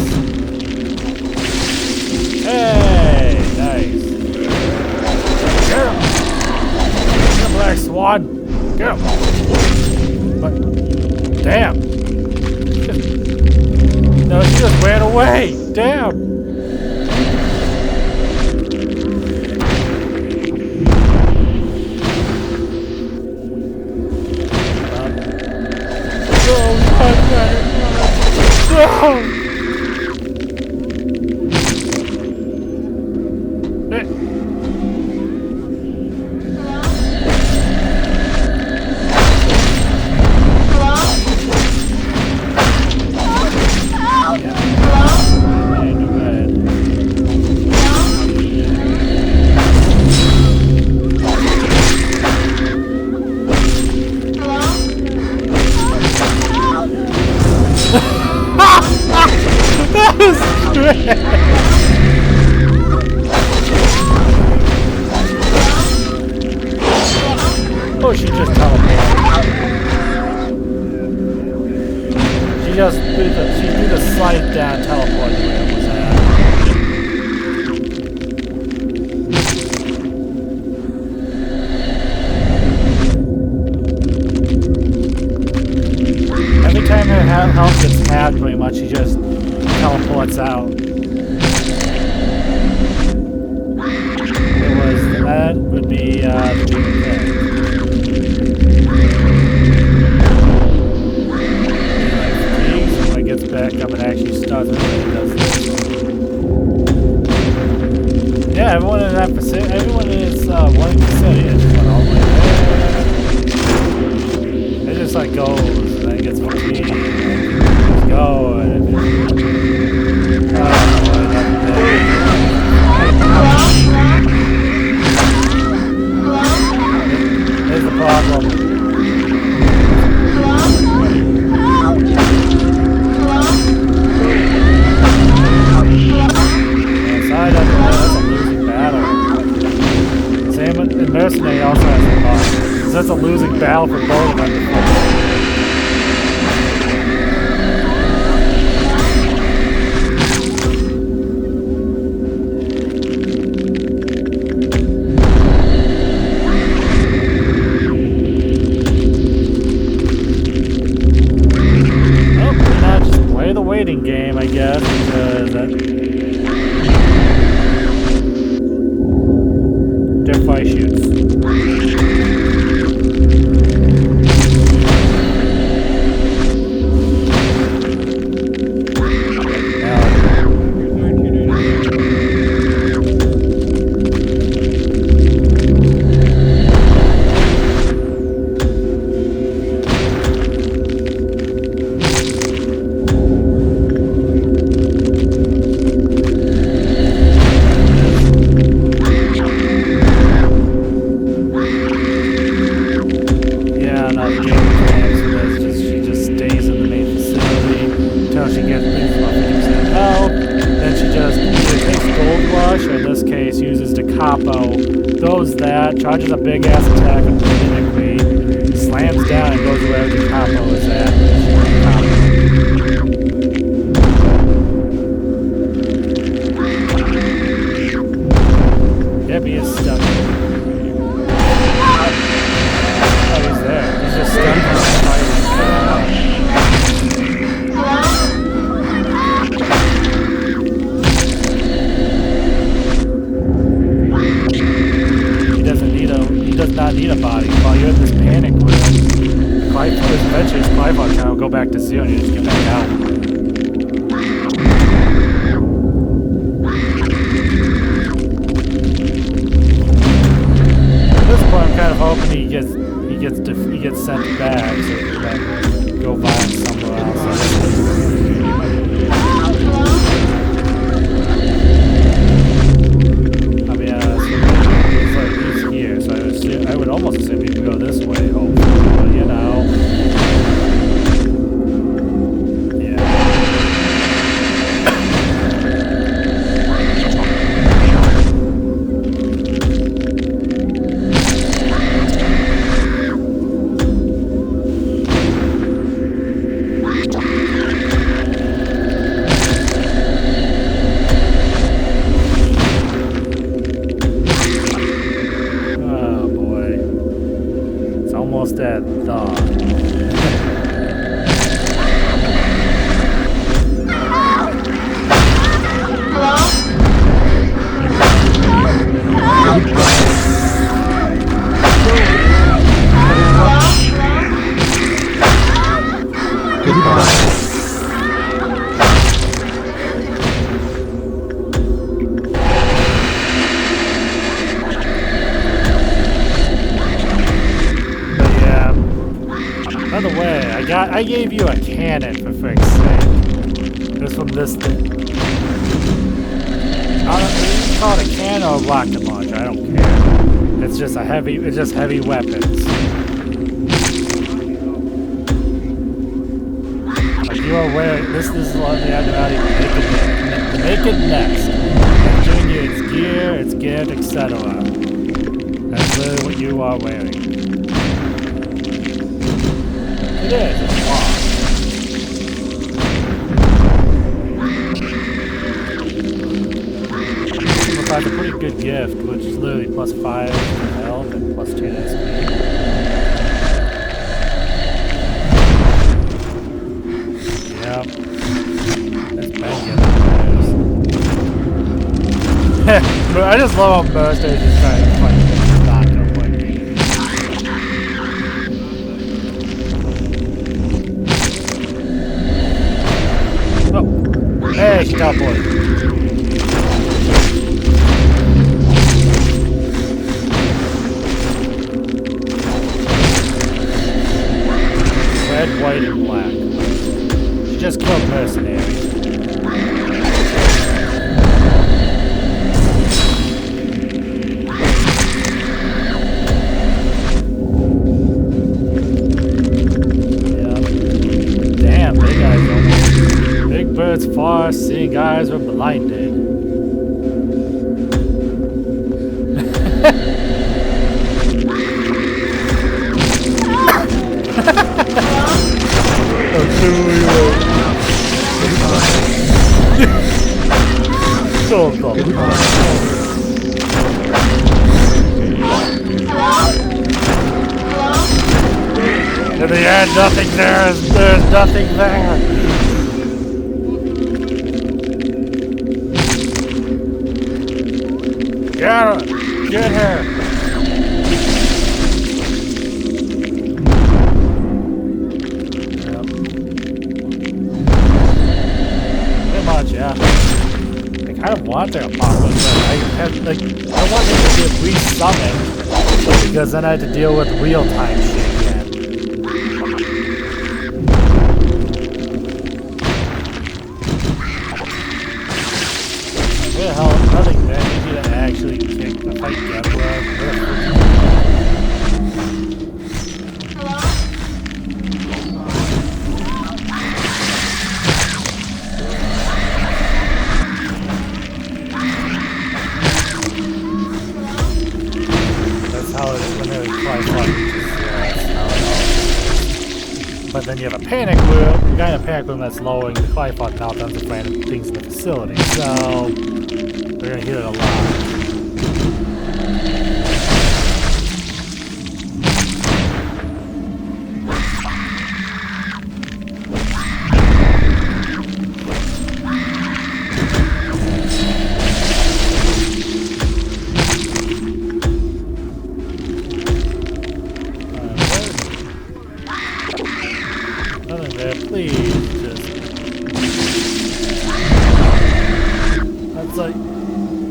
Hey, nice. Get him! Get him, Black Swan! Get him! What? Damn! No, she just ran away! Damn! Oh, she just teleported. She threw the slide down teleport the way it was at. Every time her health gets halved, pretty much, she just teleports out. That would be the when it gets back up and actually starts it does this. Yeah, everyone in that vicinity, everyone is 1% is one all the way there. It just like goes and then it gets fatigued and keeps going and here's the problem. That's a losing battle. Same with Mercenary also has a problem. So that's a losing battle for both of them. before he shoots. Yeah, no, the game mechanics for this, she just stays in the main facility until she gets things about 50% health. Then she just either takes Gold Rush, or in this case uses the capo, throws that, charges a big ass attack immediately, slams down and goes wherever the capo is at. Yep, he is stuck. Oh, he's there. He's just stuck on the He does not need a body. While you're in this panic room, this adventure's Clive on time will go back to zero and you just get back out. At this point, I'm kind of hoping he gets sent back so he can go violent somewhere else. I mean, he's here, so I would almost assume he could go this way, hopefully, but you know. Yeah. Almost at dawn. By the way, I gave you a cannon for frick's sake. This thing. I don't know if you call it a cannon or a rocket launcher, I don't care. It's just heavy weapons. Like you are wearing this is what they had about the naked nest. It's giving you its gear, its gift, etc. That's literally what you are wearing. It is, it's long. It's a pretty good gift, which is literally plus 5 to health and plus 2 to SP. Yep. That's banging. But I just love how most are just trying to fight not know what it is. Oh! Hey, she teleported. Red, white, and black. She just killed mercenaries. Big Bird's far-seeing eyes were blinded. In the end, nothing there is. There's nothing there. Get her! Get her! want their apocalypse, but I have, like, I want them to get re-summoned, because then I had to deal with real-time shit again. Where the hell, nothing there, I need you to actually kick the fight Gebura. But then you have a panic room. The guy in a panic room that's lowering the Clyphon meltdowns and random things in the facility. So we're gonna hear it a lot.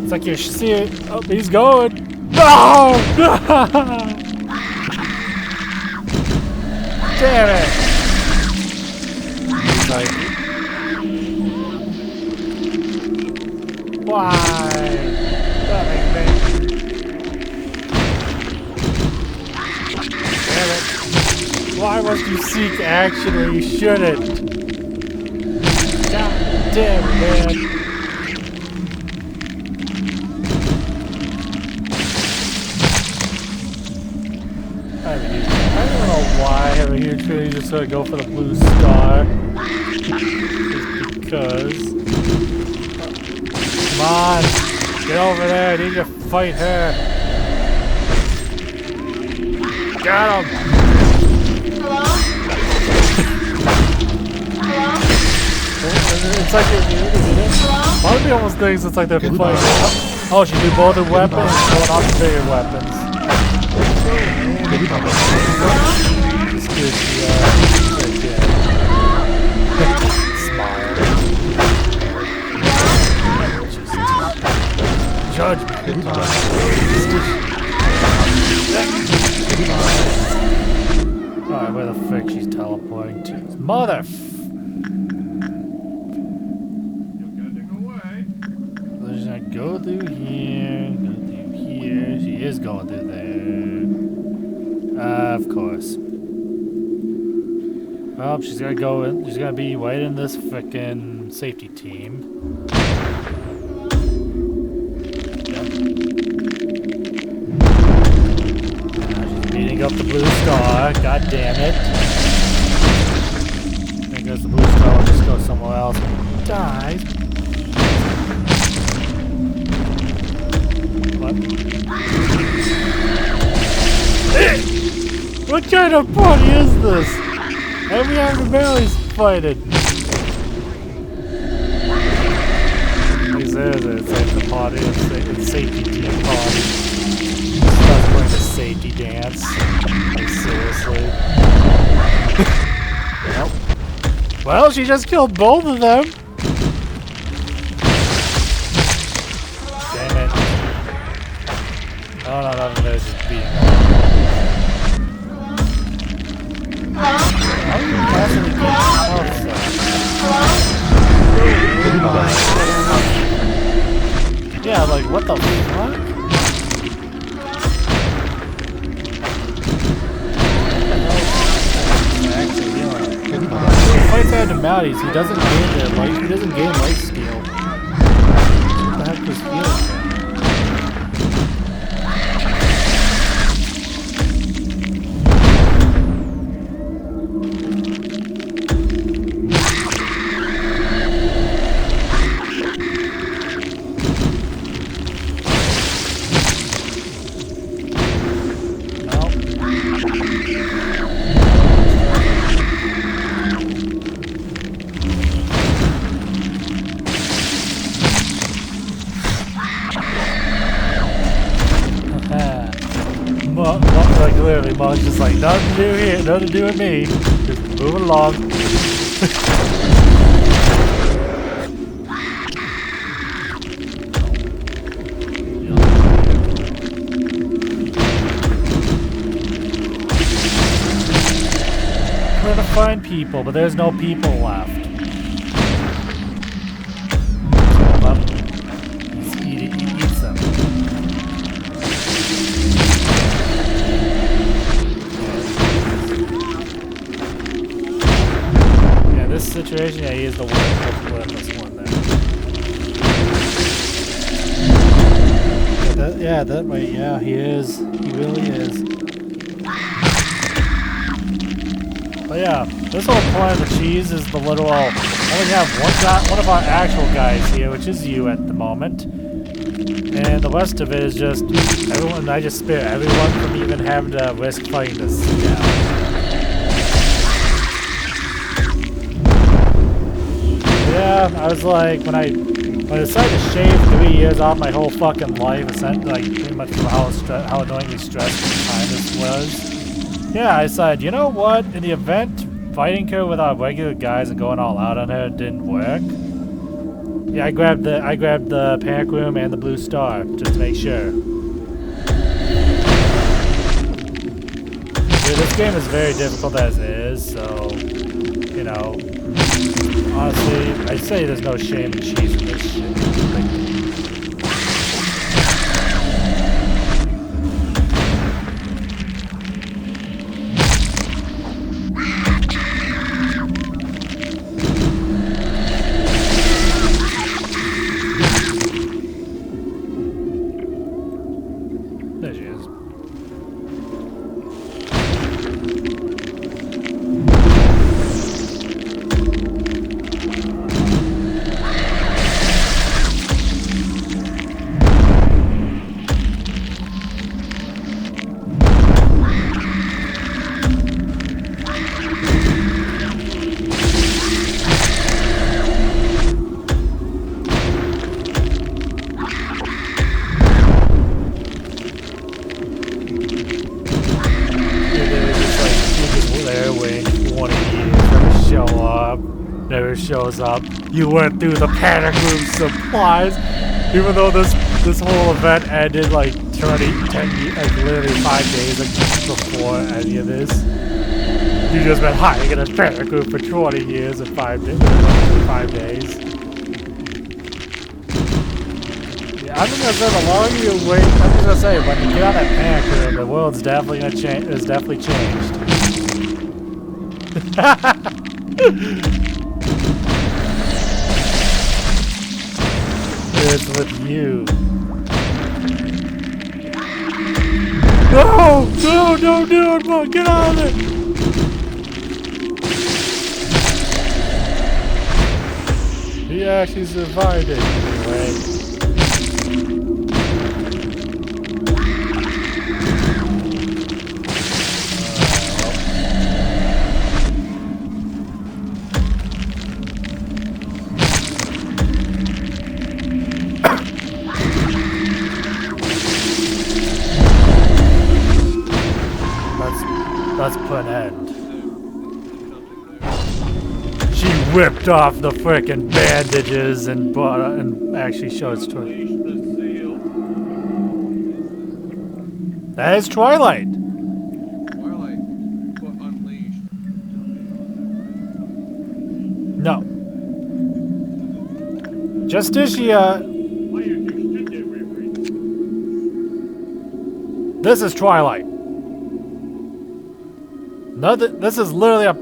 It's like you see it. Oh, he's going. No! Damn it! He's like, why? Damn it! Why must you seek action when you shouldn't? God damn it, man! I don't know why I have a huge feeling just sort of go for the blue star. Just because. Come on! Get over there! I need you to fight her! Got him! Hello? Hello? It's like part of me almost thinks it's like they're fighting. Oh, she do both her weapons and going off the bigger weapons. Just gives you smile. Judgment. Alright, where the frick she's teleporting to? Mother f... She's gonna go through here, go through here. She is going through there. Of course. Well, she's gonna go in. She's gonna be right in this frickin' safety team. Yep. Now she's beating up the blue star. God damn it. I guess the blue star will just go somewhere else and dies. What kind of party is this? Every Iron Valley's fighting. It's like the party, it's safety team party. Starts playing the safety dance. Like, seriously. Nope. Well, she just killed both of them. Damn it. Oh no, nothing there, just beating them. How do you possibly get outside? Yeah, like, what the fuck? He fights abnormalities, he doesn't gain their life, he doesn't gain life steal. What the heck was healing? Like literally, Mom's just like, nothing to do here, nothing to do with me. Just moving along. find people, but there's no people left. He eats them. Yeah, this situation, yeah, he is the worthless one there. Yeah, that way, yeah, he is. He really is. But yeah, this whole point of the cheese is the literal. I only have one of our actual guys here, which is you at the moment, and the rest of it is just everyone. I just spare everyone from even having to risk fighting this. Yeah. Yeah, I was like when I decided to shave 3 years off my whole fucking life, essentially, like pretty much from how annoyingly stressful time this was. Yeah, I decided, you know what? In the event fighting her with our regular guys and going all out on her didn't work. Yeah, I grabbed the panic room and the blue star just to make sure. Dude, this game is very difficult as is, so you know. Honestly, I say there's no shame in cheese in this shit. There she is. Never shows up. You went through the panic room supplies, even though this whole event ended like 10, like literally 5 days before any of this. You just been hiding in a panic room for 20 years and 5 days. Yeah, I'm just gonna say the longer you wait, I'm just gonna say when you get out of that panic room, the world's definitely gonna change. Is definitely changed. It's with you. No! No! Don't do it, Mom! Get out of it! He actually survived it anyway. Let's put an end. She ripped off the frickin' bandages and actually showed us That is Twilight. Twilight, but unleashed. No. Justicia. This is Twilight. Nothing. This is literally a.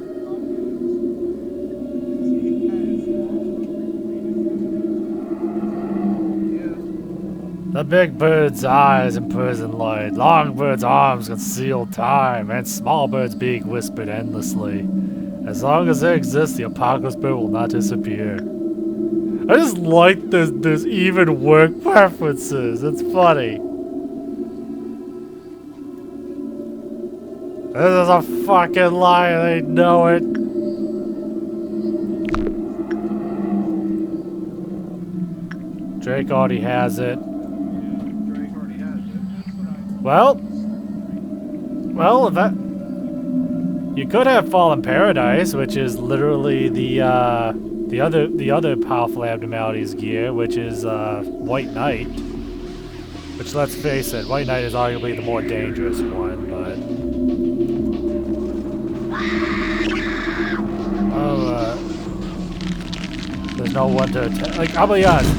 The big bird's eyes imprison light, long bird's arms conceal time, and small bird's beak whispered endlessly. As long as there exists, the apocalypse bird will not disappear. I just like there's even work preferences. It's funny. This is a fucking lie, they know it. Drake already has it. Well, if that... You could have Fallen Paradise, which is literally the other powerful abnormalities gear, which is White Knight. Which, let's face it, White Knight is arguably the more dangerous one, but... There's no one to attack. Like, I'll be honest.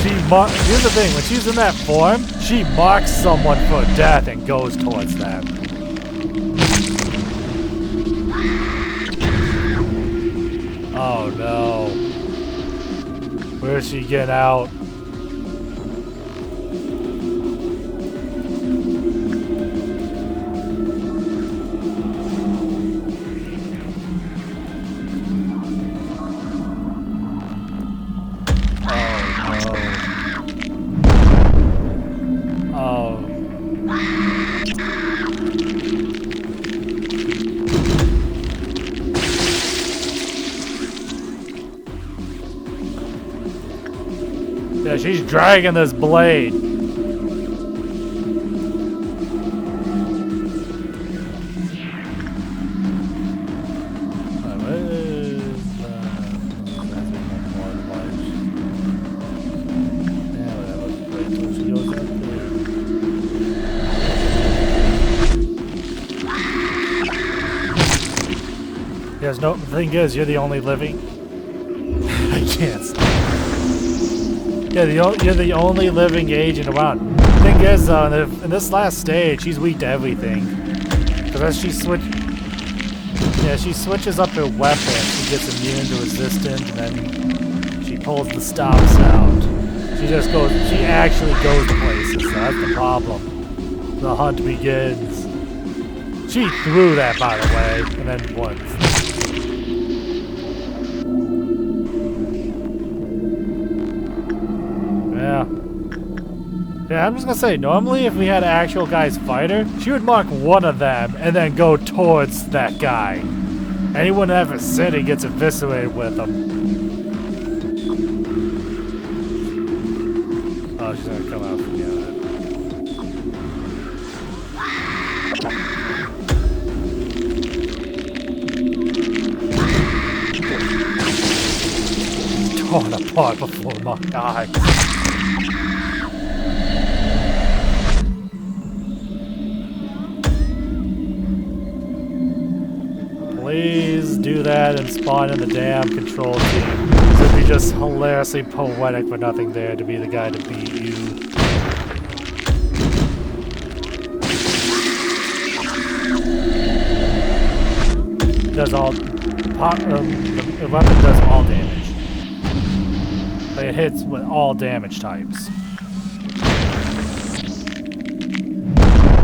Here's the thing. When she's in that form, she marks someone for death and goes towards them. Oh no. Where's she getting out? Yeah, she's dragging this blade. Yes, no, the thing is, you're the only living. I can't stop. Yeah, you're the only living agent around. Thing is, in this last stage, she's weak to everything. Because as she switches up her weapon, she gets immune to resistance, and then she pulls the stops out. She actually goes to places, so that's the problem. The hunt begins. She threw that, by the way, and then won. Yeah, I'm just gonna say, normally if we had an actual guy's fighter, she would mark one of them and then go towards that guy. Anyone that ever said he gets eviscerated with them. Oh, she's gonna come out from the other. Torn apart before my eyes. Please do that and spawn in the damn control team. So it'd be just hilariously poetic for nothing there to be the guy to beat you. Does all the weapon does all damage. Like it hits with all damage types.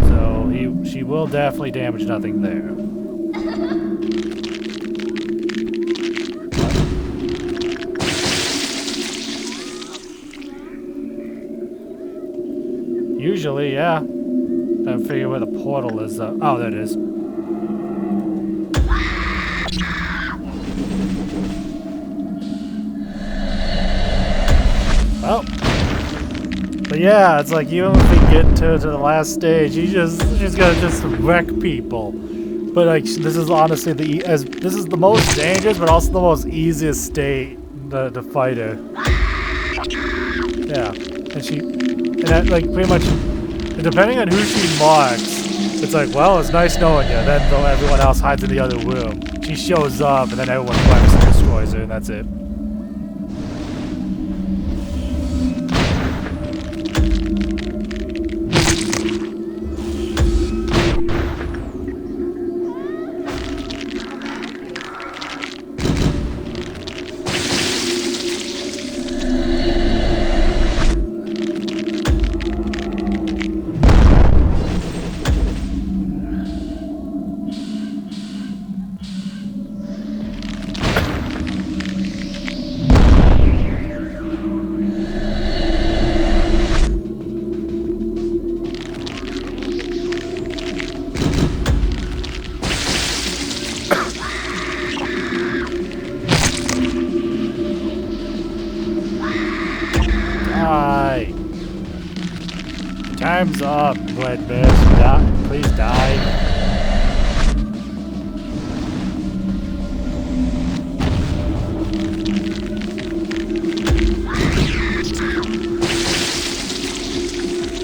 So she will definitely damage nothing there. Usually, yeah. I figure where the portal is. Oh, there it is. Well, but yeah, it's like even if we get to the last stage, she's gonna just wreck people. But like, this is honestly this is the most dangerous, but also the most easiest state to fight her. Yeah, and that, like, pretty much, depending on who she marks, it's like, well, it's nice knowing you. Then everyone else hides in the other room. She shows up, and then everyone wrecks and destroys her, and that's it. Time's up, Blood Bitch. Please die.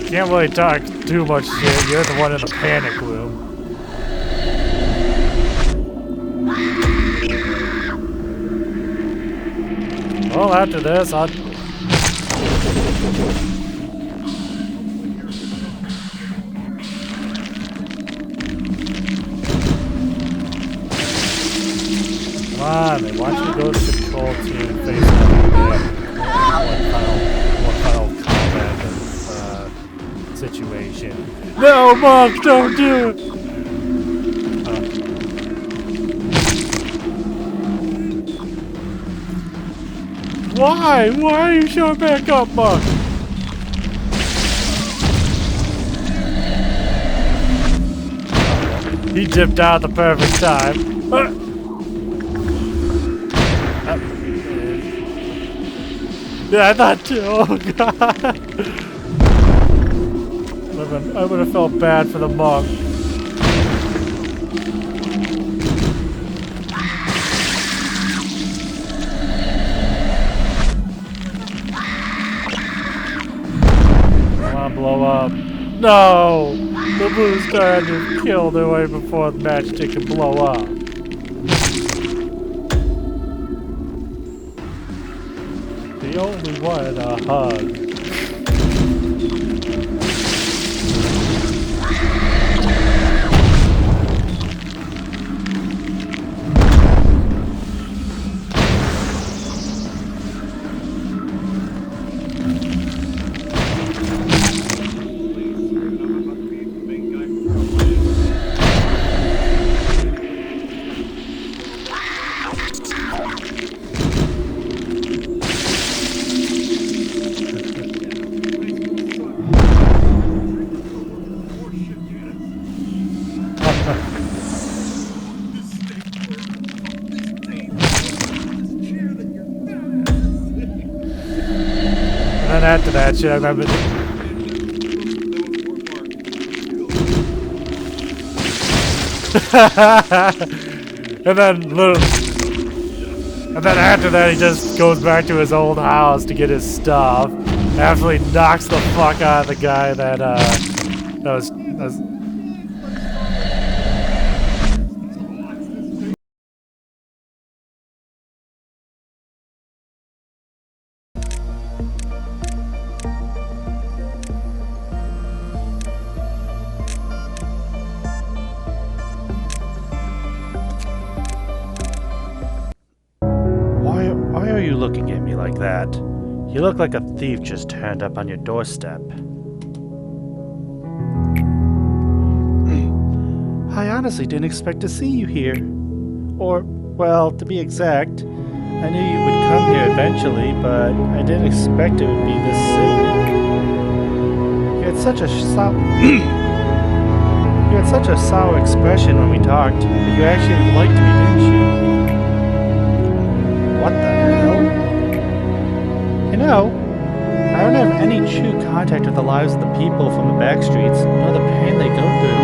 Can't really talk too much shit. You're the one in the panic room. Well, after this, I'll... Come on, man. Why don't you go to the control team and face them one final combat situation? No, Monk, don't do it! Why? Why are you showing back up, Monk? He dipped out at the perfect time. Yeah, I thought too. Oh god. I would have felt bad for the monk. Come on, blow up. No! The booster had to kill their way before the matchstick could blow up. He only wanted a hug. And after that shit, I remember. and then after that, he just goes back to his old house to get his stuff. After he knocks the fuck out of the guy that was. Why are you looking at me like that? You look like a thief just turned up on your doorstep. I honestly didn't expect to see you here. Or, well, to be exact, I knew you would come here eventually, but I didn't expect it would be this soon. You had such a sour expression when we talked, but you actually liked me, didn't you? What the hell? You know, I don't have any true contact with the lives of the people from the back streets, nor the pain they go through.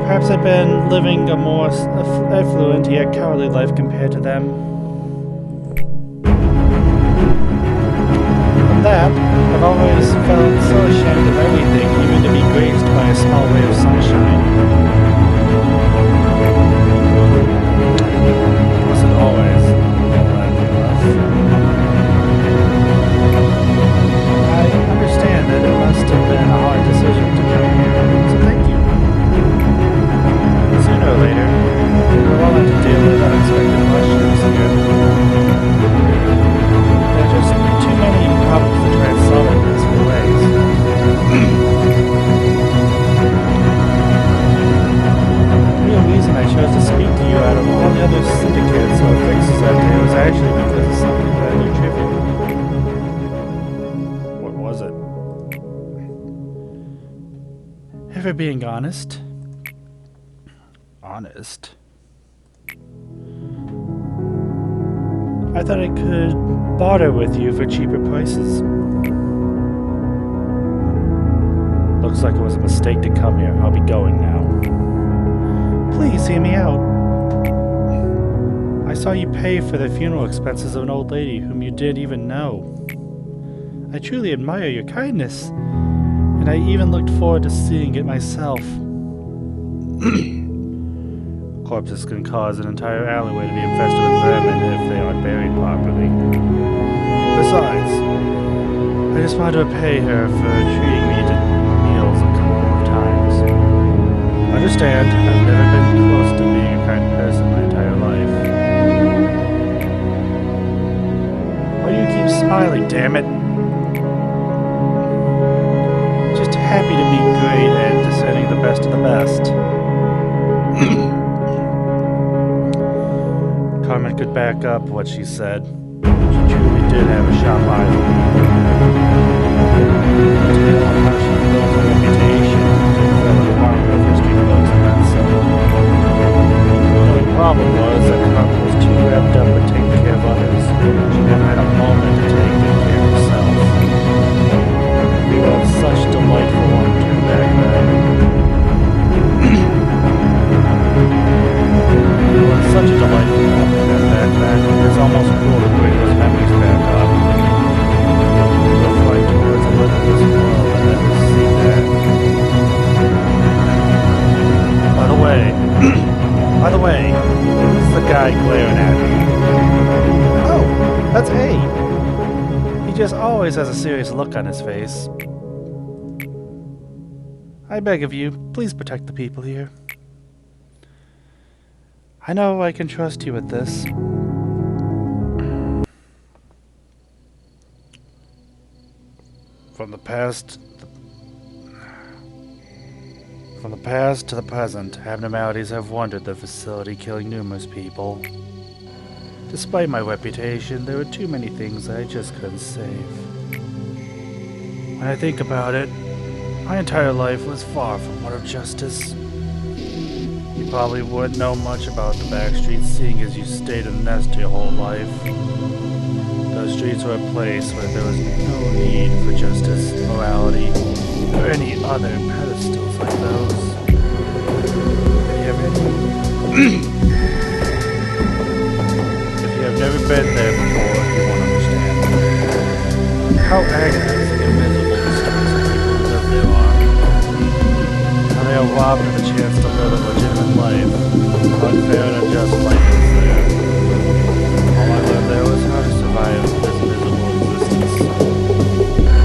Perhaps I've been living a more affluent yet cowardly life compared to them. From that, I've always felt so ashamed of everything, even to be graced by a small ray of sunshine. Always. I understand that it must have been a hard decision to come here, so thank you. Sooner or later, we'll all have to deal with unexpected questions here. There are just too many problems to try and solve in peaceful ways. The real reason I chose to speak to you out of all the other syndicates or fixes that day was actually because of something rather trivial. What was it? If we're being honest. Honest? I thought I could barter with you for cheaper prices. Looks like it was a mistake to come here. I'll be going now. Please hear me out. I saw you pay for the funeral expenses of an old lady whom you didn't even know. I truly admire your kindness, and I even looked forward to seeing it myself. corpses can cause an entire alleyway to be infested with vermin if they aren't buried properly. Besides, I just wanted to repay her for treating me to meals a couple of times. Understand, I've never been close to being a kind person my entire life. Why do you keep smiling, damn it? Just happy to be great and discerning the best of the best. Carmen could back up what she said. She truly did have a sharp eye for me. To tell how she built her reputation to fill in one of history books and then some. The only problem was that Carmen was too wrapped up in taking care of others. She never had a moment to take good care of herself. We were on such delightful long-term back then. Such a delightful long-term back then. It's almost cool to bring those memories back up. We'll fly towards a limitless world and never see that. By the way, who's the guy glaring at me? Oh, that's A. He just always has a serious look on his face. I beg of you, please protect the people here. I know I can trust you with this. From the past to the present, abnormalities have wandered the facility, killing numerous people. Despite my reputation, there were too many things I just couldn't save. When I think about it, my entire life was far from one of justice. You probably wouldn't know much about the back streets, seeing as you stayed in the nest your whole life. Those streets were a place where there was no need for justice, morality, or any other pedestals like those. If you have never been there before, you won't understand how agonizing and miserable the stories of people who live there are. How they are robbed of the chance to live a legitimate life. Unfair and unjust life is there. All I learned there was how to survive this miserable existence.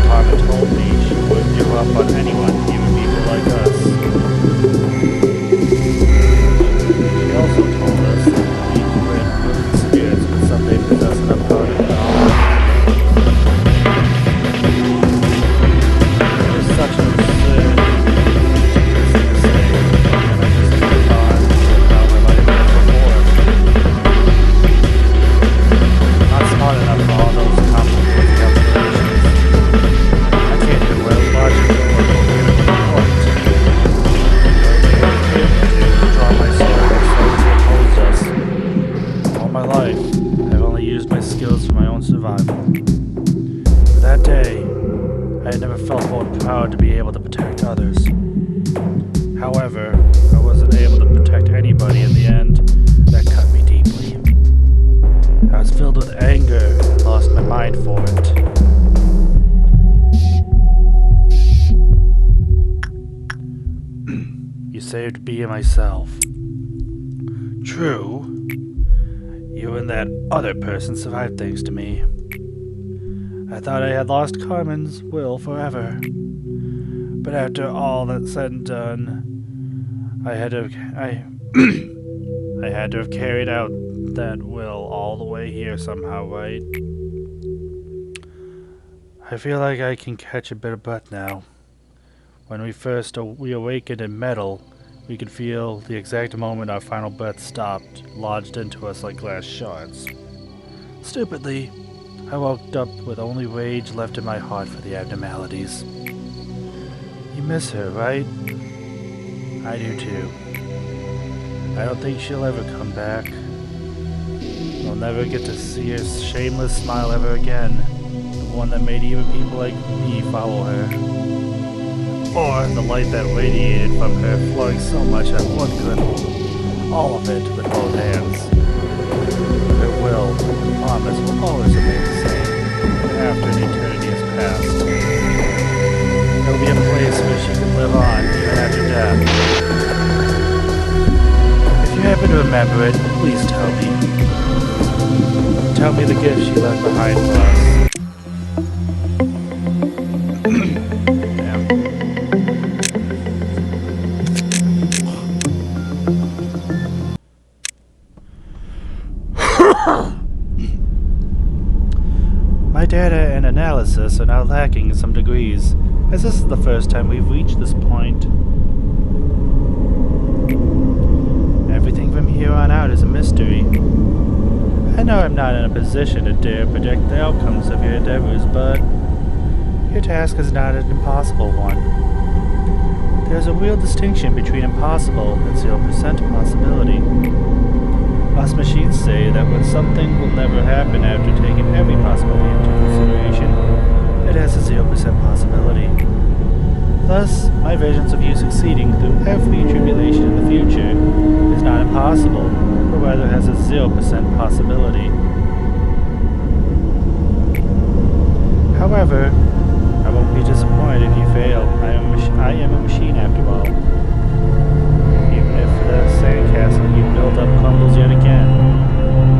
Carmen told me she wouldn't give up on anyone, even people like us. She also told us that we were willing spirits would someday possess enough power to get all. It was such an absurd, ridiculous thing to say, and I just kept on how my life was before. Not smart enough for all those complicated calculations. I can't even wear logic or coherent report. Draw my sword and souls opposed us. All my life, I've only used my skills for my own survival. For that day, I had never felt more proud to be able to protect others. However, I wasn't able to protect anybody in the end. That cut me deeply. I was filled with anger and lost my mind for it. You saved B and myself. True. You and that other person survived thanks to me. I thought I had lost Carmen's will forever. But after all that's said and done, I had to have carried out that will all the way here somehow, right? I feel like I can catch a bit of breath now. When we awakened in metal, we could feel the exact moment our final breath stopped, lodged into us like glass shards. Stupidly, I woke up with only rage left in my heart for the abnormalities. You miss her, right? I do too. I don't think she'll ever come back. We'll never get to see her shameless smile ever again, the one that made even people like me follow her. Or the light that radiated from her flowing so much that one could hold all of it with both hands. Her will, promise, will always remain the same, after an eternity has passed. There'll be a place where she can live on even after death. If you happen to remember it, please tell me. Tell me the gift she left behind for us. Damn. My data and analysis are now lacking in some degrees, as this is the first time we've reached this point. Everything from here on out is a mystery. I know I'm not in a position to dare predict the outcomes of your endeavors, but your task is not an impossible one. There's a real distinction between impossible and 0% possibility. Us machines say that when something will never happen after taking every possibility into consideration, it has a 0% possibility. Thus, my visions of you succeeding through every tribulation in the future is not impossible, but rather has a 0% possibility. However, I won't be disappointed if you fail. I am a machine after all. Even if the sandcastle you built up crumbles yet again,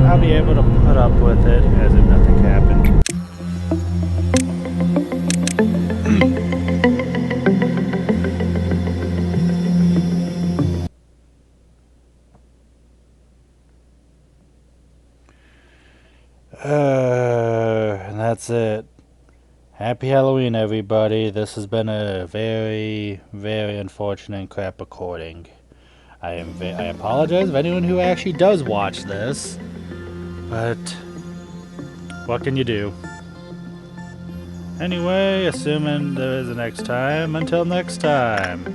I'll be able to put up with it as if nothing happened. And that's it. Happy Halloween, everybody. This has been a very, very unfortunate and crap recording. I apologize for anyone who actually does watch this, but what can you do? Anyway, assuming there is a next time, until next time.